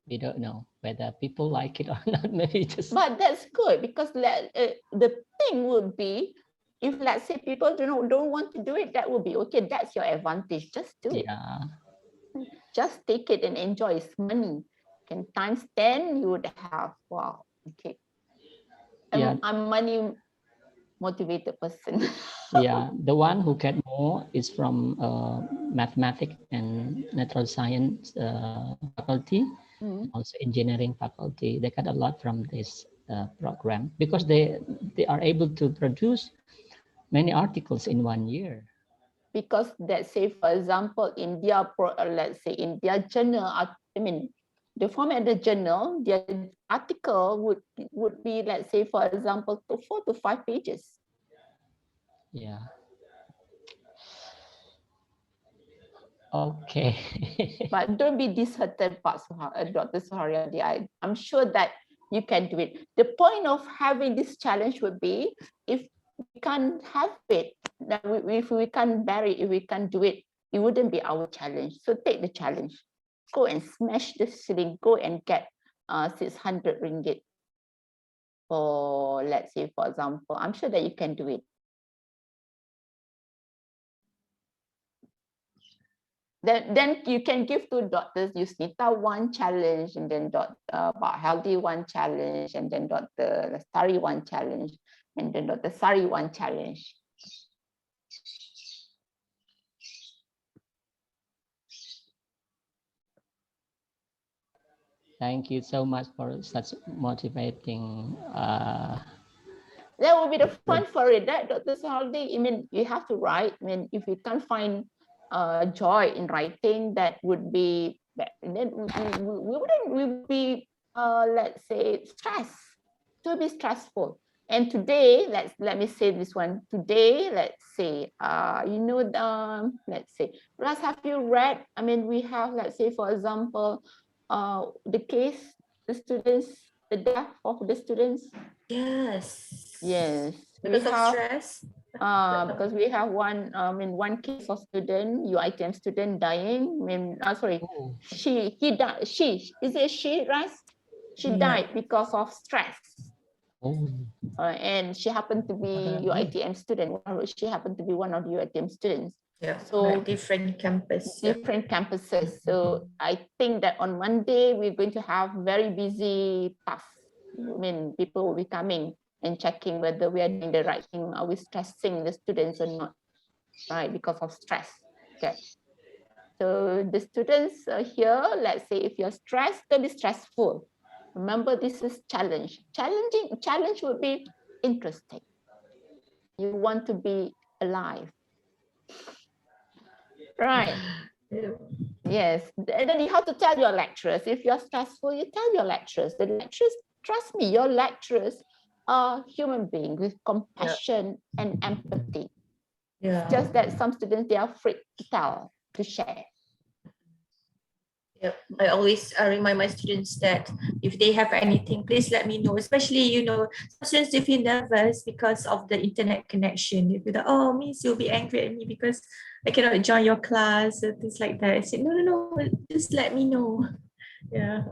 we don't know whether people like it or not. Maybe just. But that's good because the thing would be, if let's say people don't want to do it, that would be okay. That's your advantage. Just do it. Just take it and enjoy. It's money. Can times 10, you would have, wow, okay. I'm a money motivated person. The one who get more is from mathematics and natural science faculty, also engineering faculty. They got a lot from this program because they are able to produce many articles in 1 year. Because let's say, for example, in their journal, the format of the journal, their article would be, let's say, for example, 4 to 5 pages. Yeah. Okay. But don't be disheartened, Dr. Suharyadi. I'm sure that you can do it. The point of having this challenge would be, if we can't have it, if we can't bear it, if we can't do it, it wouldn't be our challenge. So take the challenge. Go and smash the ceiling. Go and get 600 ringgit. For, let's say, for example, I'm sure that you can do it. Then you can give to Dr. Yusnita one challenge, and then Dr. Healthy one challenge, and then Dr. Lestari one challenge, and then Dr. Sari one challenge. Thank you so much for such motivating. That will be the fun for it, right, Dr. Suhaldi? I mean, you have to write. I mean, if you can't find joy in writing, that would be, then we would be, let's say, stressed. It would be stressful. And today, let me say this one. Today, let's say, let's say, Ras, have you read? I mean, we have, let's say, for example, the case, the students, the death of the students. Yes. Because of stress. Because we have one case of student, UITM student dying. He died. Is it she, right? She died because of stress. And she happened to be UITM student. She happened to be one of the UITM students. Yeah. So different campus. Different campuses. So I think that on Monday we're going to have very busy task. I mean, people will be coming and checking whether we are doing the right thing. Are we stressing the students or not, right? Because of stress. Okay. So the students here, let's say if you're stressed, don't be stressful. Remember, this is challenge. Challenge would be interesting. You want to be alive. Right. Yes. And then you have to tell your lecturers. If you're stressful, you tell your lecturers. The lecturers, trust me, your lecturers are human beings with compassion and empathy. Yeah. Just that some students, they are afraid to tell, to share. Yep. I always remind my students that if they have anything, please let me know. Especially, you know, some students they feel nervous because of the internet connection. They feel that, oh, Miss, you'll be angry at me because I cannot join your class or things like that. I said, no, just let me know. Yeah.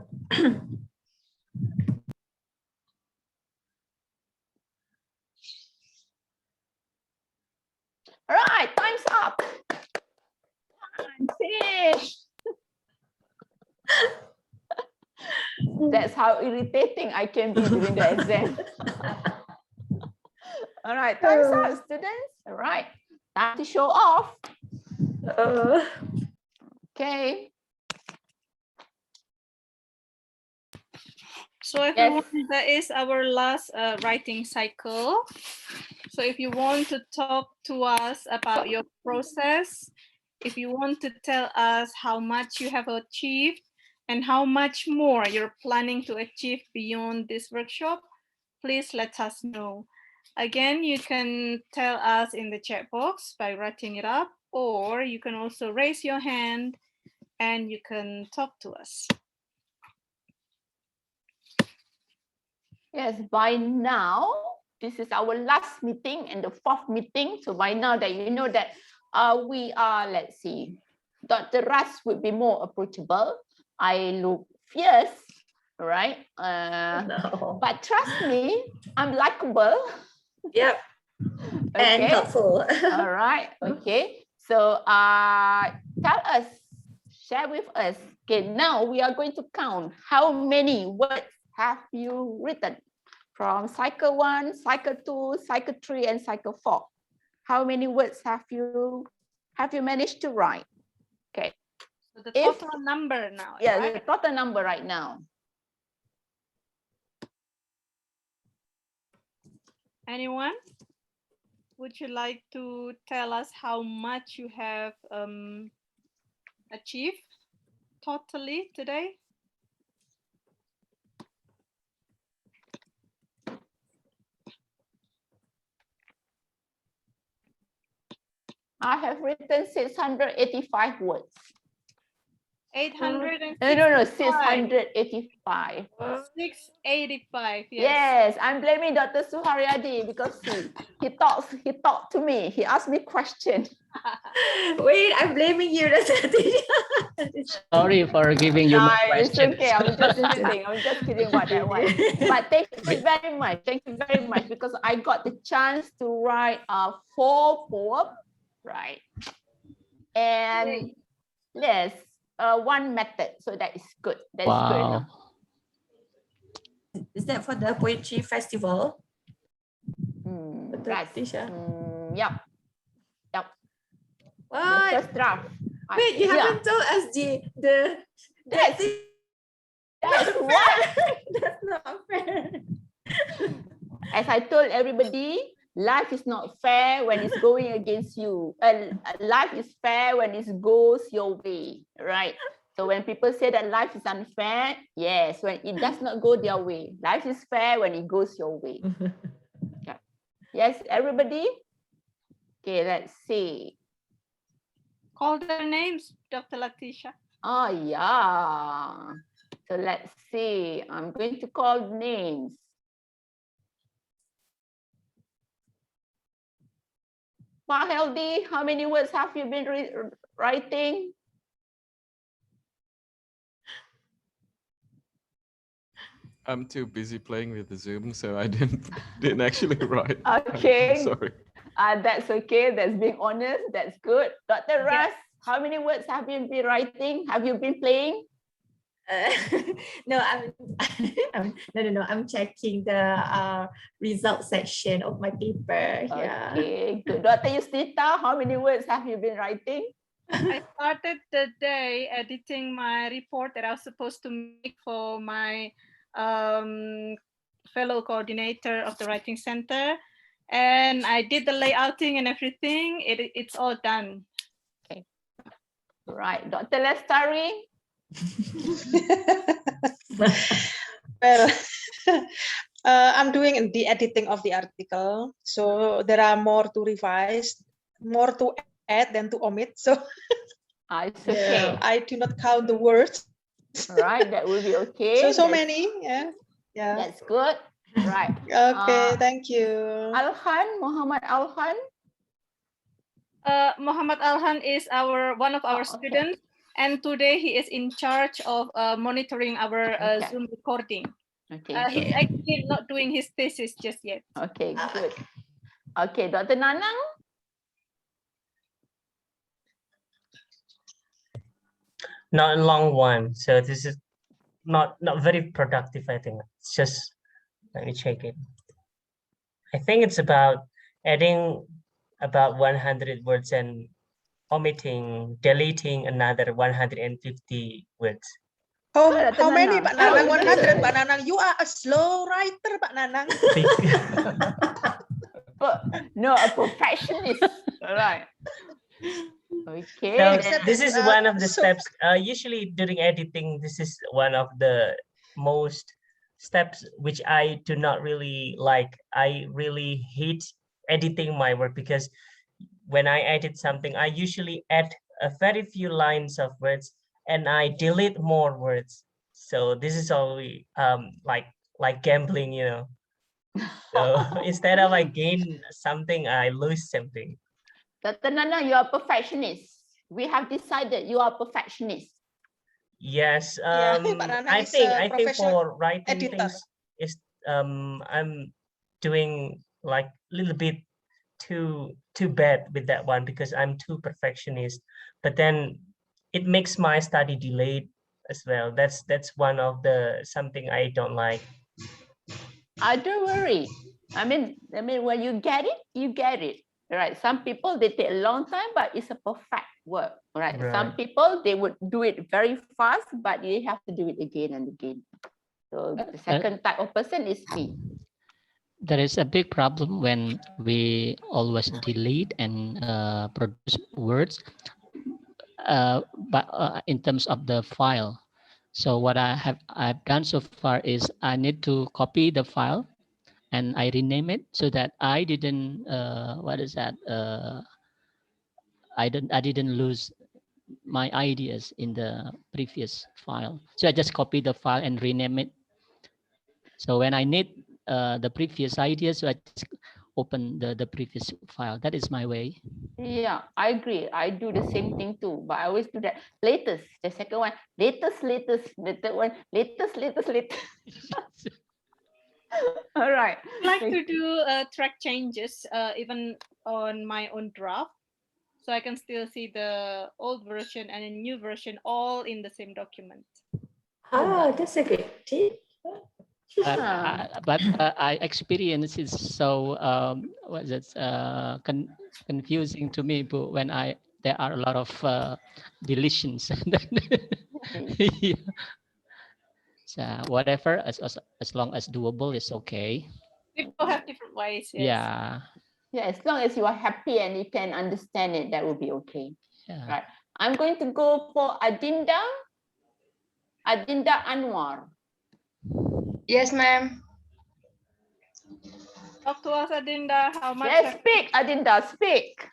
All right, time's up. I'm finished. That's how irritating I can be during the exam. All right, time's up, students. All right, time to show off. Okay. So everyone, that is our last writing cycle. So if you want to talk to us about your process, if you want to tell us how much you have achieved and how much more you're planning to achieve beyond this workshop, please let us know. Again, you can tell us in the chat box by writing it up, or you can also raise your hand and you can talk to us. Yes, by now, this is our last meeting and the fourth meeting. So by now that you know that we are, let's see, Dr. Ras would be more approachable. I look fierce, right? No. But trust me, I'm likable. Yep. Okay. And helpful. All right. Okay. So tell us, share with us. Okay, now we are going to count how many words have you written from cycle 1, cycle 2, cycle 3, and cycle 4. How many words have you managed to write? Okay. So the total number now. Yeah, right? the total number right now. Anyone? Would you like to tell us how much you have achieved totally today? I have written 685 words. 865. No, 685. 685, yes. Yes, I'm blaming Dr. Suharyadi because he talked to me. He asked me questions. Wait, I'm blaming you. Sorry for giving you No, more it's questions. okay. I'm just kidding about that one. But thank you very much. Thank you very much because I got the chance to write 4 poems, right? And yes, 1 method. So that is good. That's good enough. Is that for the poetry festival? Right. Yep. What? The first draft. Wait, you haven't told us That's what? That's not fair. As I told everybody, life is not fair when it's going against you. Life is fair when it goes your way, right? So when people say that life is unfair, yes, when it does not go their way. Life is fair when it goes your way. Yeah. Yes, everybody? Okay, let's see. Call their names, Dr. Latisha. Oh, yeah. So let's see. I'm going to call names. Pak Heldi, how many words have you been writing? I'm too busy playing with the Zoom, so I didn't actually write. Okay. I'm sorry. That's okay. That's being honest. That's good. Dr. Ras, how many words have you been writing? Have you been playing? No, no. I'm checking the result section of my paper. Yeah. Okay, good. Dr. Yusnita, how many words have you been writing? I started the day editing my report that I was supposed to make for my fellow coordinator of the writing center. And I did the layouting and everything. It's all done. Right, Dr. Lestari? Well, I'm doing the editing of the article, so there are more to revise, more to add than to omit. So It's okay. I do not count the words. Right, that will be okay. So many, yeah. That's good. Right. Okay, thank you. Alhan, Muhammad Alhan. Muhammad Alhan is one of our students, and today he is in charge of monitoring our Zoom recording. Okay. He's actually not doing his thesis just yet. Okay, good. Okay, Dr. Nanang. Not a long one, so this is not very productive. I think it's just, let me check it. I think it's about adding about 100 words and deleting another 150 words. How many, Pak Nanang? 100, Pak Nanang. You are a slow writer, Pak Nanang. No, a perfectionist. All right. Okay. So this is one of the steps. Usually during editing, this is one of the most steps which I do not really like. I really hate editing my work because when I edit something, I usually add a very few lines of words and I delete more words. So this is always like gambling, you know. So instead of I gain something, I lose something. Dr. Nana, you are a perfectionist. We have decided you are a perfectionist. Yes, Pak I think for writing editor. things is I'm doing like a little bit too bad with that one because I'm too perfectionist. But then it makes my study delayed as well. That's one of the something I don't like. Don't worry. I mean, when you get it, you get it. Right? Some people they take a long time, but it's a perfect work. Right? Some people they would do it very fast, but they have to do it again and again. So the second type of person is me. There is a big problem when we always delete and produce words, but in terms of the file. So what I've done so far is I need to copy the file and I rename it so that I didn't I didn't lose my ideas in the previous file. So I just copy the file and rename it. So when I need the previous ideas, so I just open the previous file. That is my way. Yeah, I agree. I do the same thing too, but I always do that. Latest, the second one, latest, the third one, latest. All right. I like to do track changes even on my own draft. So I can still see the old version and a new version all in the same document. Oh, that's a good tip. But I experience is so confusing to me. But when there are a lot of deletions. Yeah. So whatever, as long as doable is okay. People have different ways. Yes. Yeah. Yeah, as long as you are happy and you can understand it, that will be okay. Yeah. Right. I'm going to go for Adinda Anwar. Yes, ma'am. Talk to us, Adinda. How much? Yes, speak, Adinda, speak.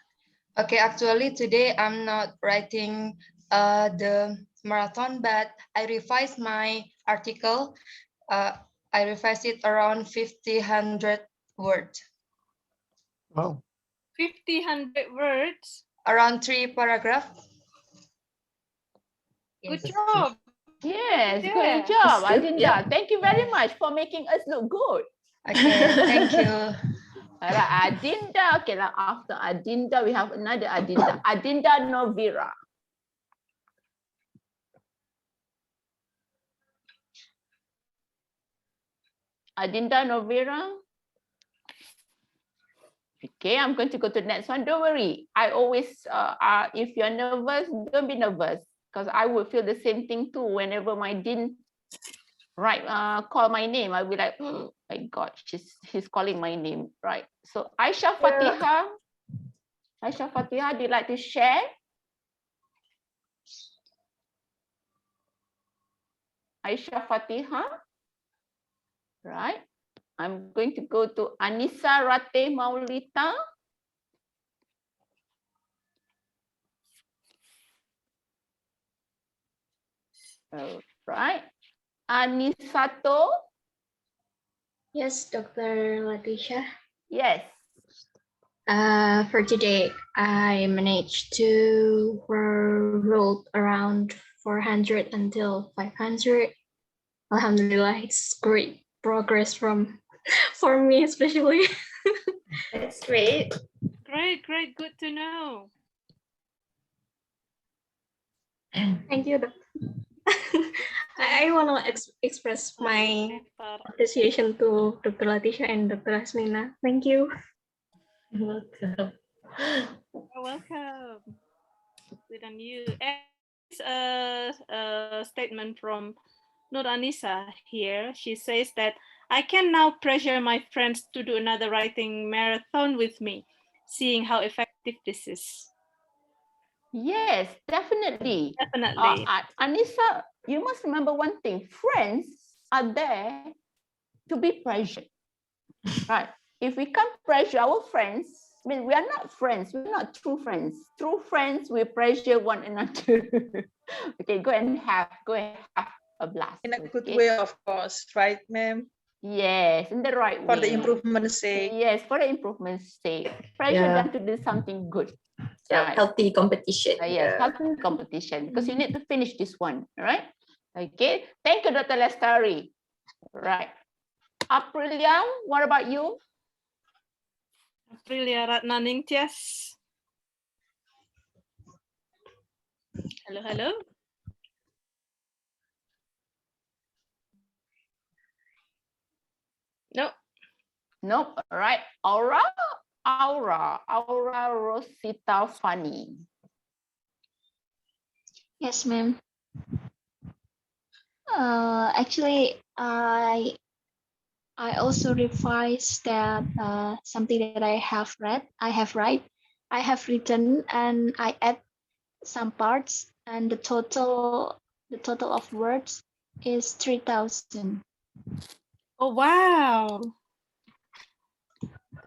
Okay, actually today I'm not writing the marathon, but I revised my article. I revised it around 100 words. Wow. 100 words. Around 3 paragraphs. Good job. Yes, good job, Adinda. Yeah. Thank you very much for making us look good. Okay, thank you. All right, Adinda. Okay, after Adinda, we have another Adinda. Adinda Novira. Adinda Novera. Okay, I'm going to go to the next one. Don't worry. I always, if you're nervous, don't be nervous, because I would feel the same thing too. Whenever my dean call my name, I'll be like, oh my God, he's calling my name, right? So Aisha Fatiha, do you like to share? Aisha Fatiha, right? I'm going to go to Anissa Rate Maulita. All right. Anisato. Yes, Dr. Latisha. Yes. For today, I managed to wrote around 400 until 500. Alhamdulillah, it's great progress for me especially. That's great. Great, great, good to know. Thank you, Doctor. I want to express my appreciation to Dr. Latisha and Dr. Asmina. Thank you. You're welcome. You're welcome. Good on you. And a statement from Nur Anissa here. She says that I can now pressure my friends to do another writing marathon with me, seeing how effective this is. Yes, definitely. Definitely. Anissa, you must remember one thing. Friends are there to be pressured, right? If we can't pressure our friends, I mean, we are not friends. We're not true friends. True friends, we pressure one another. Okay, go and have a blast. In a good okay? way, of course, right, ma'am? Yes, in the right For way. the improvement's sake. Yes, for the improvement's sake. Pressure them to do something good. Yeah, healthy competition. Yes, healthy competition, because you need to finish this one, all right? Okay, thank you, Dr. Lestari. Right. Aprilia, what about you? Aprilia Ratnaningtyas. Hello, hello. No. Nope. All right. Aura Rosita Funny. Yes, ma'am. Actually, I also revised that something that I have written, and I add some parts, and the total of words is 3,000. Oh, wow.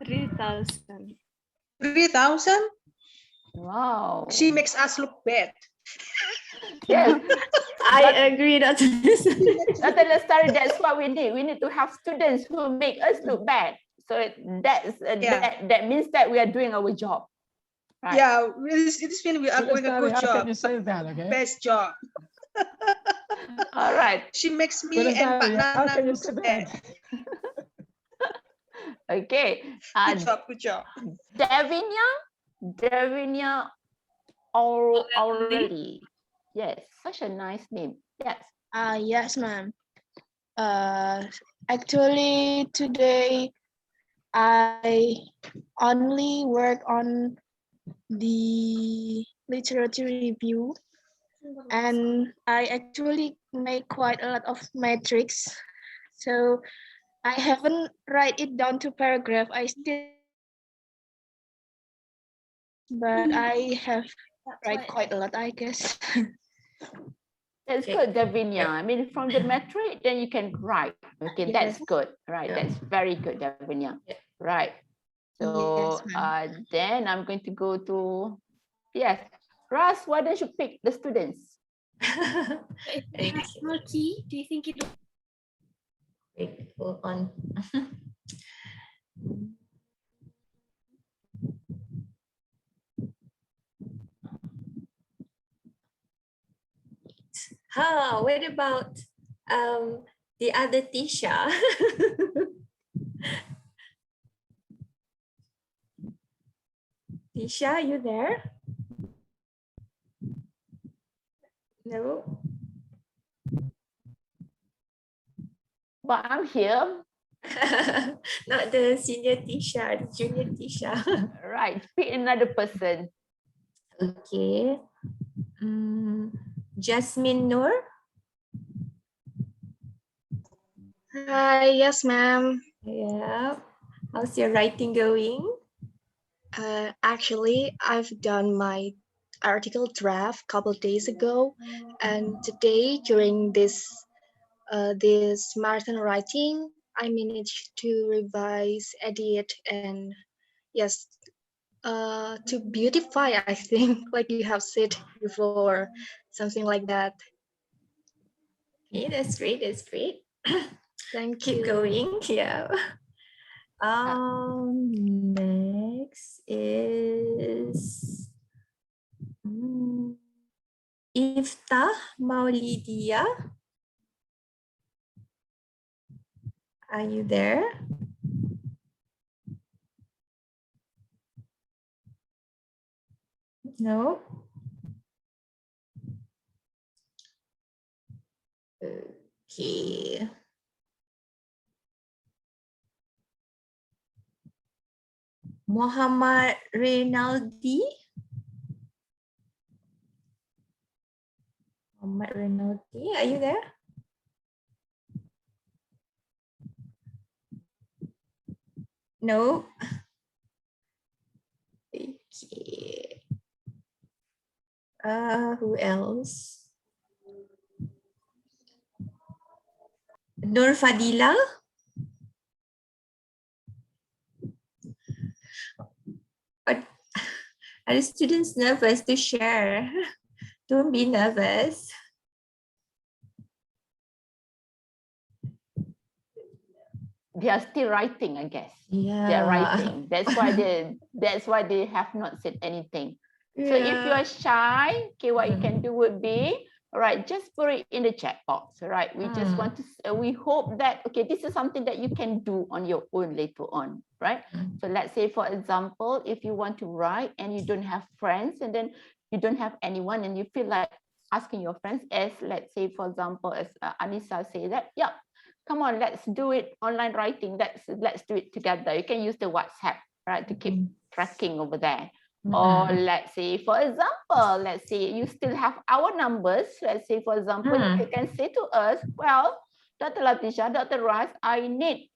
3,000. 3,000? Wow. She makes us look bad. Yes. I agree, Dr. Dr. Lestari, that's what we need. We need to have students who make us look bad. So that means that we are doing our job. Right? Yeah, it is mean we are doing a good job. You say that, okay? Best job. All right. She makes me and Pak Nana look bad. Okay. Good job. Davinia Aurelie. Yes, such a nice name. Yes. Yes, ma'am. Actually, today I only work on the literature review, and I actually make quite a lot of metrics. So I haven't write it down to paragraph. But I have write quite a lot, I guess. That's good, Davinia. I mean, from the metric, then you can write. Okay, that's good. Right, that's very good, Davinia. Right. So then I'm going to go to, yes, Ras, why don't you pick the students? It has more key. Do you think it? Wait, hold on. What about the other Tisha? Tisha, you there? No. But I'm here. Not the senior Tisha, the junior Tisha. Right, pick another person. Okay. Jasmine Noor. Hi, yes, ma'am. Yeah. How's your writing going? Actually, I've done my article draft a couple days ago, and today during this marathon writing, I managed to revise, edit, and yes, to beautify. I think, like you have said before, something like that. Okay, that's great. That's great. Thank Keep you. going. Yeah. Next is Iftah Maulidia. Are you there? No. Okay. Muhammad Rinaldi. Muhammad Rinaldi, are you there? No. Okay. Who else? Nur Fadila. Are the students nervous to share? Don't be nervous. They are still writing, I guess. Yeah. They're writing. That's why they have not said anything. So if you are shy, okay, what you can do would be, all right, just put it in the chat box, all right? We just want to, we hope that, okay, this is something that you can do on your own later on, right? So let's say, for example, if you want to write and you don't have friends, and then you don't have anyone, and you feel like asking your friends, as let's say, for example, as Anissa say that, yeah, come on, let's do it online writing. Let's do it together. You can use the WhatsApp, right, to keep tracking over there. Or let's say, for example, let's say you still have our numbers. Let's say, for example, you can say to us, well, Dr. Latisha, Dr. Raz, I need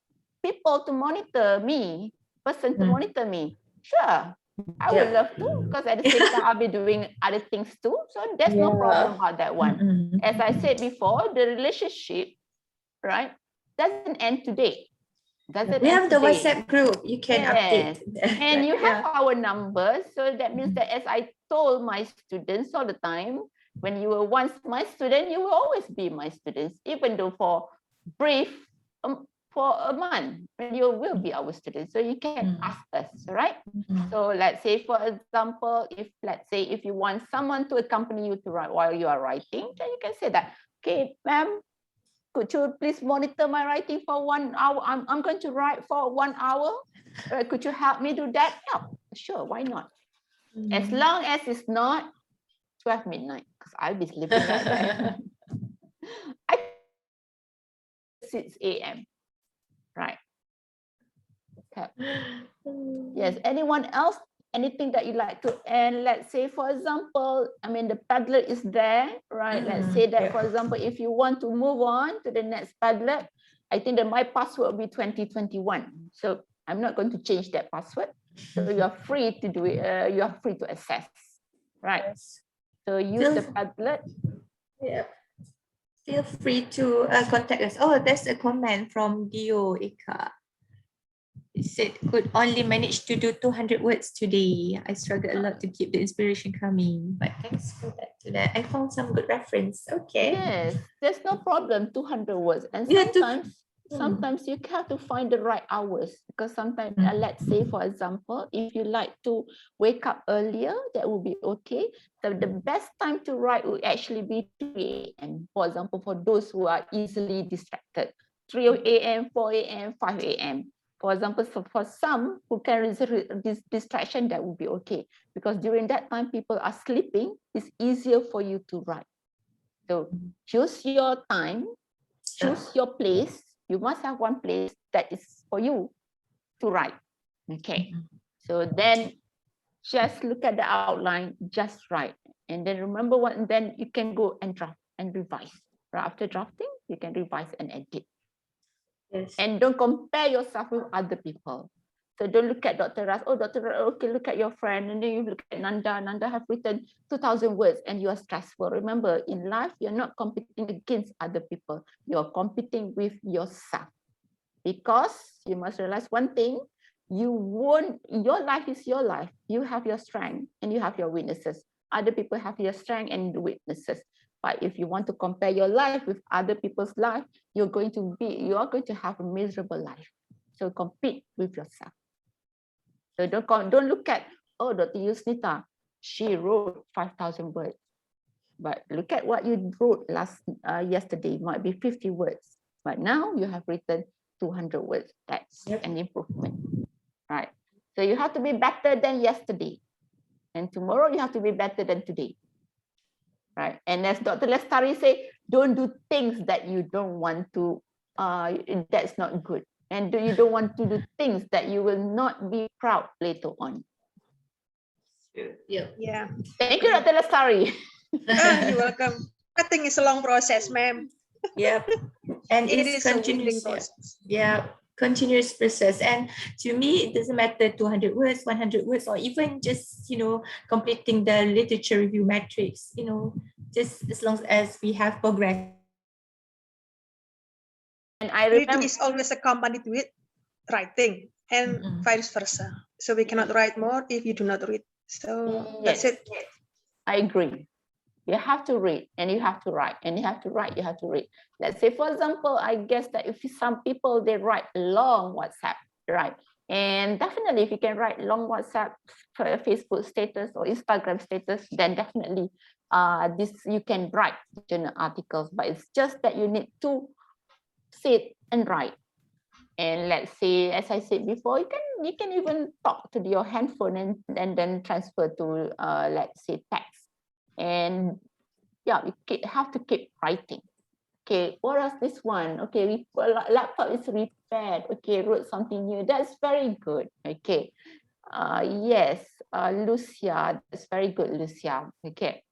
people to monitor me, person to monitor me. Sure, I would love to, because at the same time, I'll be doing other things too. So there's no problem about that one. As I said before, the relationship, right, doesn't end today. We have the WhatsApp group. You can update. And you have our numbers. So that means that, as I told my students all the time, when you were once my student, you will always be my students, even though for brief, for a month, when you will be our students. So you can ask us, right? So let's say, for example, if you want someone to accompany you to write while you are writing, then you can say that, okay, ma'am, could you please monitor my writing for 1 hour? I'm going to write for 1 hour. Could you help me do that? Yeah, sure, why not? As long as it's not 12 midnight, because I'll be sleeping right there. 6 a.m. Right. Okay. Yes, anyone else? Anything that you like to, and let's say, for example, I mean, the Padlet is there, right? Let's say that, for example, if you want to move on to the next Padlet, I think that my password will be 2021. So I'm not going to change that password. So you are free to do it. You are free to access, right? So use the Padlet. Yeah. Feel free to contact us. Oh, there's a comment from Dio Ika. It said, could only manage to do 200 words today. I struggle a lot to keep the inspiration coming, but thanks for that. I found some good reference. Okay. Yes, there's no problem, 200 words. And sometimes you have to find the right hours, because sometimes, let's say, for example, if you like to wake up earlier, that will be okay. So the best time to write will actually be 3 a.m. For example, for those who are easily distracted, 3 a.m., 4 a.m., 5 a.m. For example, so for some who can resist this distraction, that would be okay, because during that time people are sleeping. It's easier for you to write. So choose your time, choose your place, You must have one place that is for you to write. Okay. So then just look at the outline, just write. And then remember what, and then you can go and draft and revise. Right after drafting, you can revise and edit. Yes. And don't compare yourself with other people. So don't look at Dr. Ras. Oh, Dr. Ras, okay, look at your friend. And then you look at Nanda. Nanda have written 2,000 words and you are stressful. Remember, in life, you're not competing against other people. You're competing with yourself. Because you must realize one thing, your life is your life. You have your strength and you have your weaknesses. Other people have your strength and weaknesses. But if you want to compare your life with other people's life, you are going to have a miserable life. So compete with yourself. So don't look at, oh, Dr. Yusnita, she wrote 5,000 words. But look at what you wrote yesterday, might be 50 words. But now you have written 200 words. That's an improvement, right? So you have to be better than yesterday. And tomorrow you have to be better than today, right? And as Dr. Lestari said, don't do things that you don't want to, that's not good. And you don't want to do things that you will not be proud later on. Yeah. Thank you, Dr. Lestari. You're welcome. I think it's a long process, ma'am. Yep. And It it's is a continuous winding process. Yeah, continuous process. And to me, it doesn't matter 200 words, 100 words, or even just, completing the literature review matrix, just as long as we have progress. And I Reading remember is always accompanied with writing and vice versa. So we cannot write more if you do not read. So that's yes, it. I agree. You have to read and you have to write, and you have to write, you have to read. Let's say, for example, I guess that if some people, they write long WhatsApp, right? And definitely if you can write long WhatsApp, Facebook status or Instagram status, then definitely you can write journal articles, but it's just that you need to sit and write. And let's say, as I said before, you can even talk to your handphone and then transfer to let's say text. And yeah, you have to keep writing. Okay, what is this one? Okay, laptop is repaired. Okay, wrote something new. That's very good. Okay, yes, Lucia, that's very good, Lucia. Okay,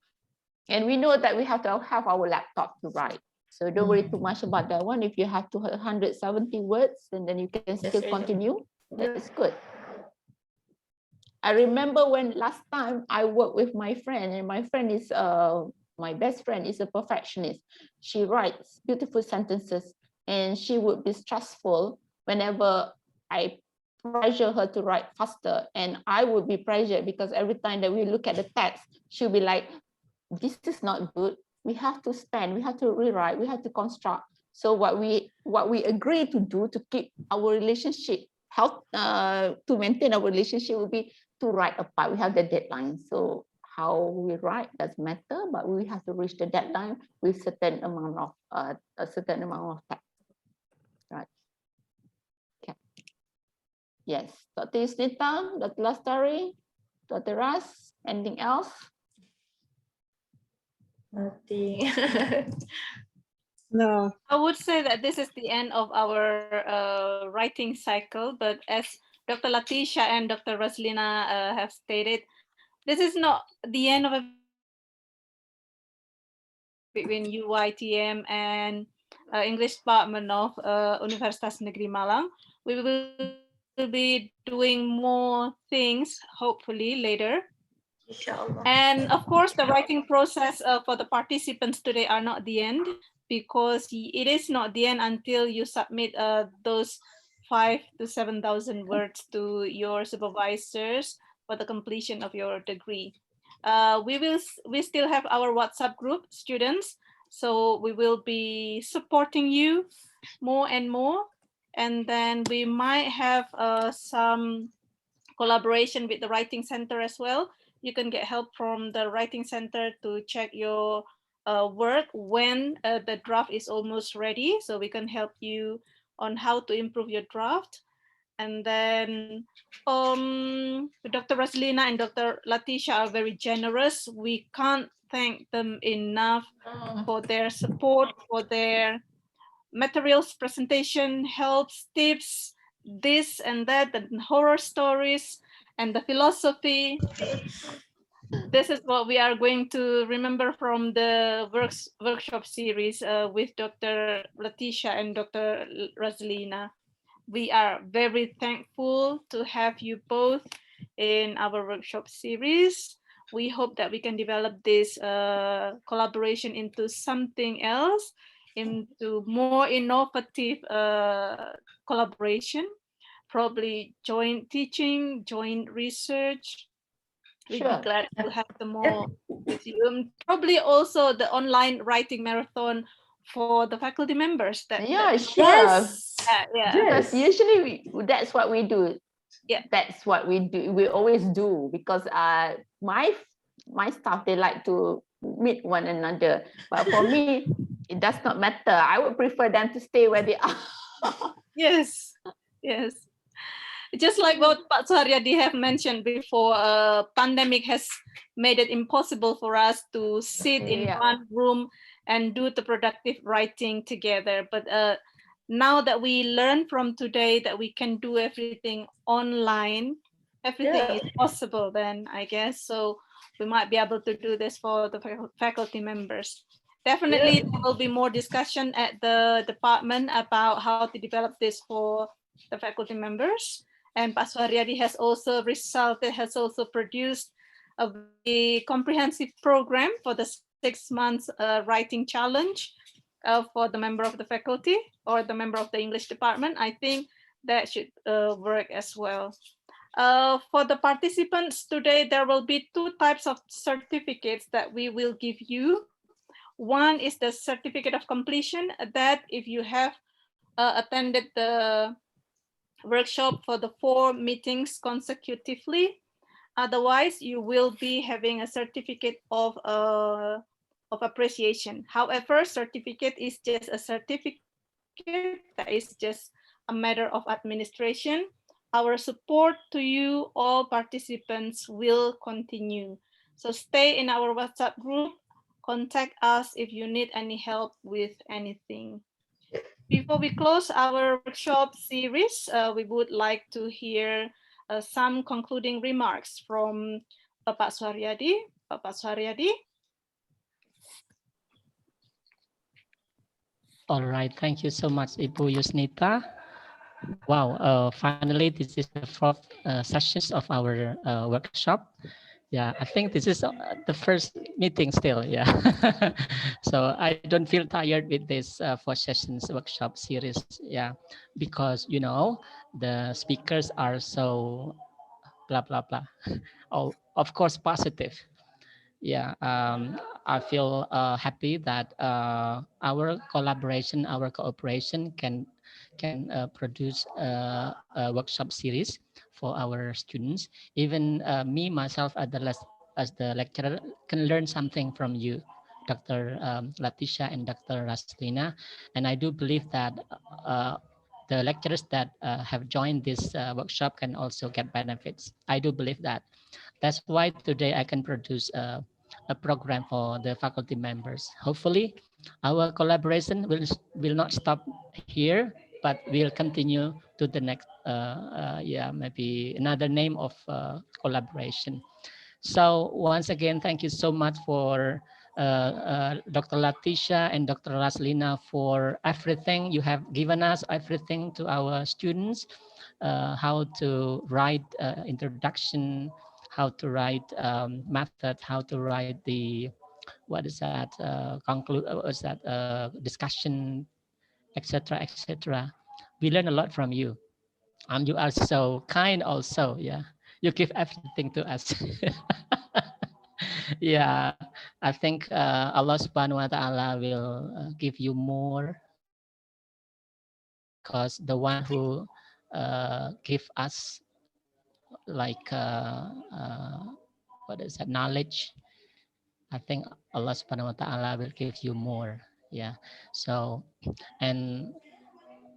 and we know that we have to have our laptop to write. So don't worry too much about that one. If you have 270 words, and then you can still continue. That's good. I remember when last time I worked with my friend, and my friend is my best friend is a perfectionist. She writes beautiful sentences, and she would be stressful whenever I pressure her to write faster, and I would be pressured because every time that we look at the text, she'll be like, this is not good. We have to spend, we have to rewrite, we have to construct. So what we agree to do to keep our relationship to maintain our relationship will be to write a part. We have the deadline. So how we write doesn't matter, but we have to reach the deadline with a certain amount of text. Right. Okay. Yes. Dr. Yusnita, Dr. Lastari, Dr. Ras, anything else? Nothing. No. I would say that this is the end of our writing cycle, but as Dr. Latisha and Dr. Roslina have stated, this is not the end of a between UYTM and English Department of Universitas Negeri Malang. We will be doing more things, hopefully, later. And of course, the writing process for the participants today are not the end, because it is not the end until you submit those 5,000 to 7,000 words to your supervisors for the completion of your degree. We still have our WhatsApp group, students, so we will be supporting you more and more. And then we might have some collaboration with the Writing Center as well. You can get help from the Writing Center to check your work when the draft is almost ready, so we can help you on how to improve your draft. And then Dr. Roslina and Dr. Latisha are very generous. We can't thank them enough for their support, for their materials presentation, helps, tips, this and that, the horror stories, and the philosophy. This is what we are going to remember from the workshop series with Dr. Leticia and Dr. Rosalina. We are very thankful to have you both in our workshop series. We hope that we can develop this collaboration into something else, into more innovative collaboration, probably joint teaching, joint research. We'd be Sure. glad to have them all with you. Probably also the online writing marathon for the faculty members. Yeah, sure. Yes. Yeah. Because usually that's what we do. Yeah. That's what we do. We always do because my staff, they like to meet one another. But for me, it does not matter. I would prefer them to stay where they are. Yes. Yes. Just like what Pak Suharyadi have mentioned before, pandemic has made it impossible for us to sit in one room and do the productive writing together. But now that we learn from today that we can do everything online, everything is possible then, I guess. So we might be able to do this for the faculty members. Definitely there will be more discussion at the department about how to develop this for the faculty members. And Pak Suharyadi has also produced a very comprehensive program for the 6 months writing challenge for the member of the faculty or the member of the English department. I think that should work as well. For the participants today, there will be 2 types of certificates that we will give you. One is the certificate of completion, that if you have attended the workshop for the 4 meetings consecutively. Otherwise, you will be having a certificate of appreciation. However, certificate is just a certificate. That is just a matter of administration. Our support to you, all participants, will continue. So stay in our WhatsApp group. Contact us if you need any help with anything. Before we close our workshop series, we would like to hear some concluding remarks from Bapak Suharyadi. Bapak Suharyadi. All right, thank you so much, Ibu Yusnita. Wow, finally, this is the 4th sessions of our workshop. Yeah, I think this is the first meeting still, yeah. So I don't feel tired with this 4 sessions workshop series, yeah, because, you know, the speakers are so blah, blah, blah. Oh, of course, positive. Yeah, I feel happy that our collaboration, our cooperation can produce a workshop series for our students. Even me myself as the lecturer can learn something from you, Dr. Leticia and Dr. Raslina, and I do believe that the lecturers that have joined this workshop can also get benefits. I do believe that. That's why today I can produce a program for the faculty members. Hopefully, our collaboration will not stop here, but will continue to the next, yeah, maybe another name of collaboration. So once again, thank you so much for Dr. Leticia and Dr. Raslina for everything you have given us, everything to our students, how to write introduction, how to write method, how to write the, what is that, discussion, etc., etc. We learn a lot from you. And you are so kind also, yeah. You give everything to us. Yeah, I think Allah Subhanahu wa Ta'ala will give you more, because the one who give us like what is that, knowledge, I think Allah Subhanahu wa Ta'ala will give you more. Yeah. So, and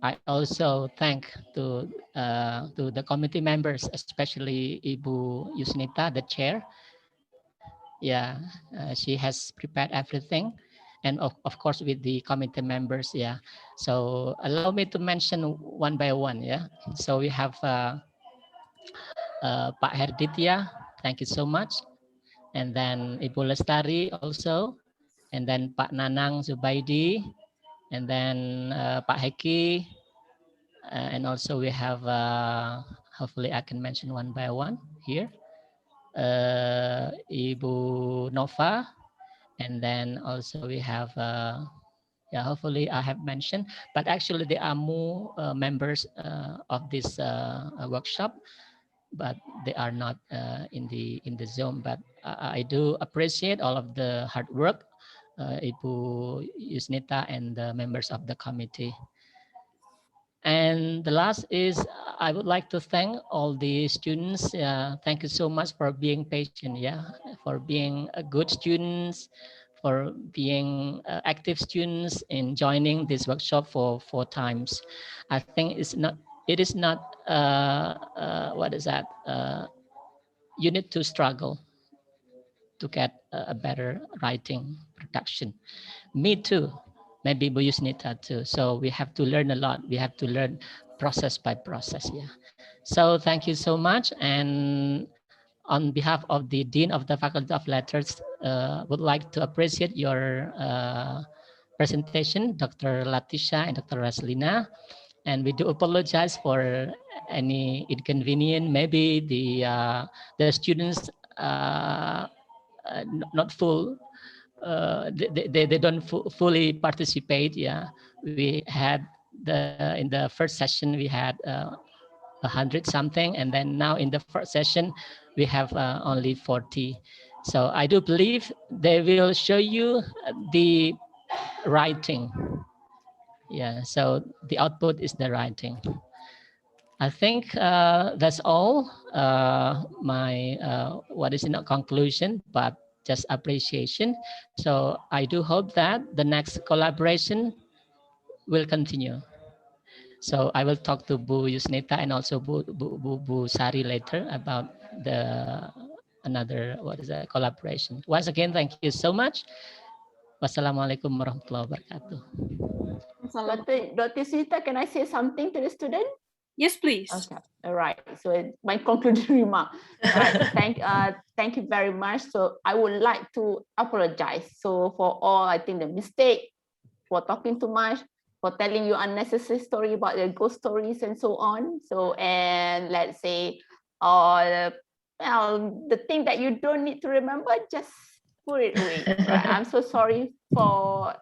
I also thank to the committee members, especially Ibu Yusnita, the chair. Yeah, she has prepared everything, and of course with the committee members. Yeah. So allow me to mention one by one. Yeah. So we have Pak Herditya. Thank you so much. And then Ibu Lestari also. And then Pak Nanang Zubaidi. And then Pak Heki. And also we have, hopefully I can mention one by one here. Ibu Nova. And then also we have, yeah, hopefully I have mentioned, but actually there are more members of this workshop, but they are not in the Zoom. But I do appreciate all of the hard work, Ibu Yusnita and the members of the committee. And the last is I would like to thank all the students. Thank you so much for being patient, yeah, for being good students, for being active students in joining this workshop for 4 times. I think it is not, what is that? You need to struggle to get a better writing production. Me too. Maybe Bu Yusnita too. So we have to learn a lot. We have to learn process by process. Yeah. So thank you so much. And on behalf of the Dean of the Faculty of Letters, would like to appreciate your presentation, Dr. Latisha and Dr. Raslina. And we do apologize for any inconvenience. Maybe the students not full, they don't fully participate. Yeah, we had in the first session we had 100 something, and then now in the first session we have only 40. So I do believe they will show you the writing. Yeah, so the output is the writing. I think that's all my what is not conclusion, but just appreciation. So I do hope that the next collaboration will continue. So I will talk to Bu Yusnita and also Bu Sari later about the another, what is that, collaboration. Once again, thank you so much. Wassalamualaikum warahmatullahi wabarakatuh. Dr. Sita, can I say something to the student? Yes, please. Okay. All right. So my concluding remark. Right. Thank you very much. So I would like to apologize. So for all, I think the mistake, for talking too much, for telling you unnecessary story about the ghost stories and so on. So, and let's say, well, the thing that you don't need to remember, just put it away. Right? I'm so sorry for.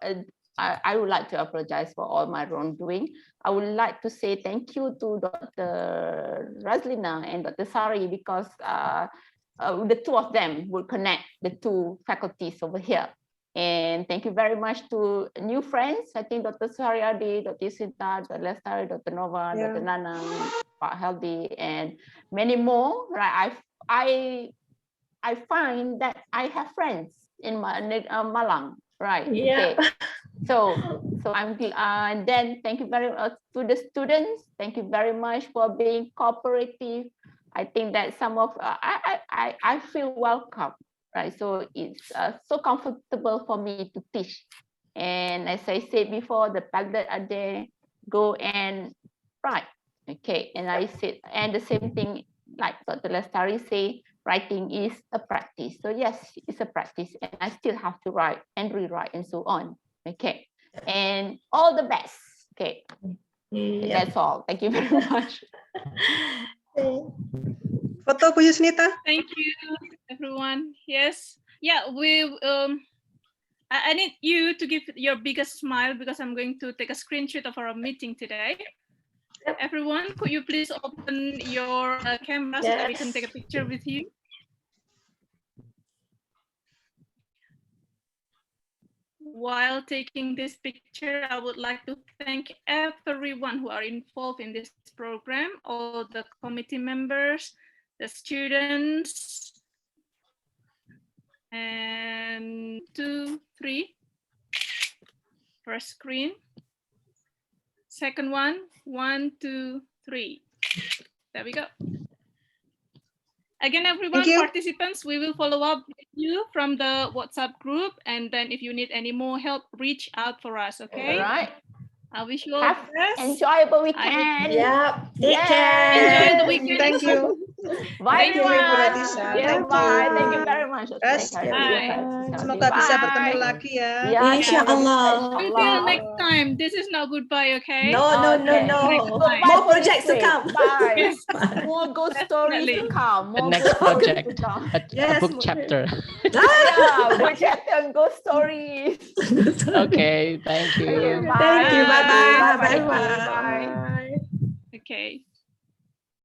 I would like to apologize for all my wrongdoing. I would like to say thank you to Dr. Raslina and Dr. Sari, because the two of them will connect the two faculties over here. And thank you very much to new friends. I think Dr. Suharyadi, Dr. Sinta, Dr. Lestari, Dr. Nova, Dr. Nana, Pak Heldi, and many more. Right? I find that I have friends in Malang. Right? Yeah. Okay. So I'm and then thank you very much to the students. Thank you very much for being cooperative. I think that some of I feel welcome, right? So it's so comfortable for me to teach. And as I said before, the fact that I dare go and write, okay. And I said, and the same thing like Dr. Lestari say, writing is a practice. So yes, it's a practice, and I still have to write and rewrite and so on. Okay, and all the best. Okay, that's all. Thank you very much. Foto Bu Yusnita. Thank you, everyone. Yes, yeah, we. I need you to give your biggest smile because I'm going to take a screenshot of our meeting today. Everyone, could you please open your camera so that we can take a picture with you? While taking this picture, I would like to thank everyone who are involved in this program, all the committee members, the students, and 2, 3. First screen. Second one, 1, 2, 3. There we go. Again, everyone, you. participants, we will follow up with you from the WhatsApp group. And then if you need any more help, reach out for us, okay? All right. I wish you all Have the best. enjoyable weekend. Yeah. Take Yay. care. Enjoy the weekend. Thank you. Bye, Thank you, everyone. Bu Ratisa. Yeah, Thank bye. you. Thank you very much. Guys, Bye. semoga bisa bertemu Bye. lagi ya. Yeah, Inshallah. Until next time, this is not goodbye, okay? No, no, no, Okay. no. Goodbye More for projects this to week. come. Bye. Yes. More ghost stories to Definitely. come. The More next ghost stories project, to come. a book chapter. Yeah, book chapter and ghost stories. Okay, thank you. Okay, bye. Thank you. Bye-bye. Bye. Bye-bye. Bye. Okay.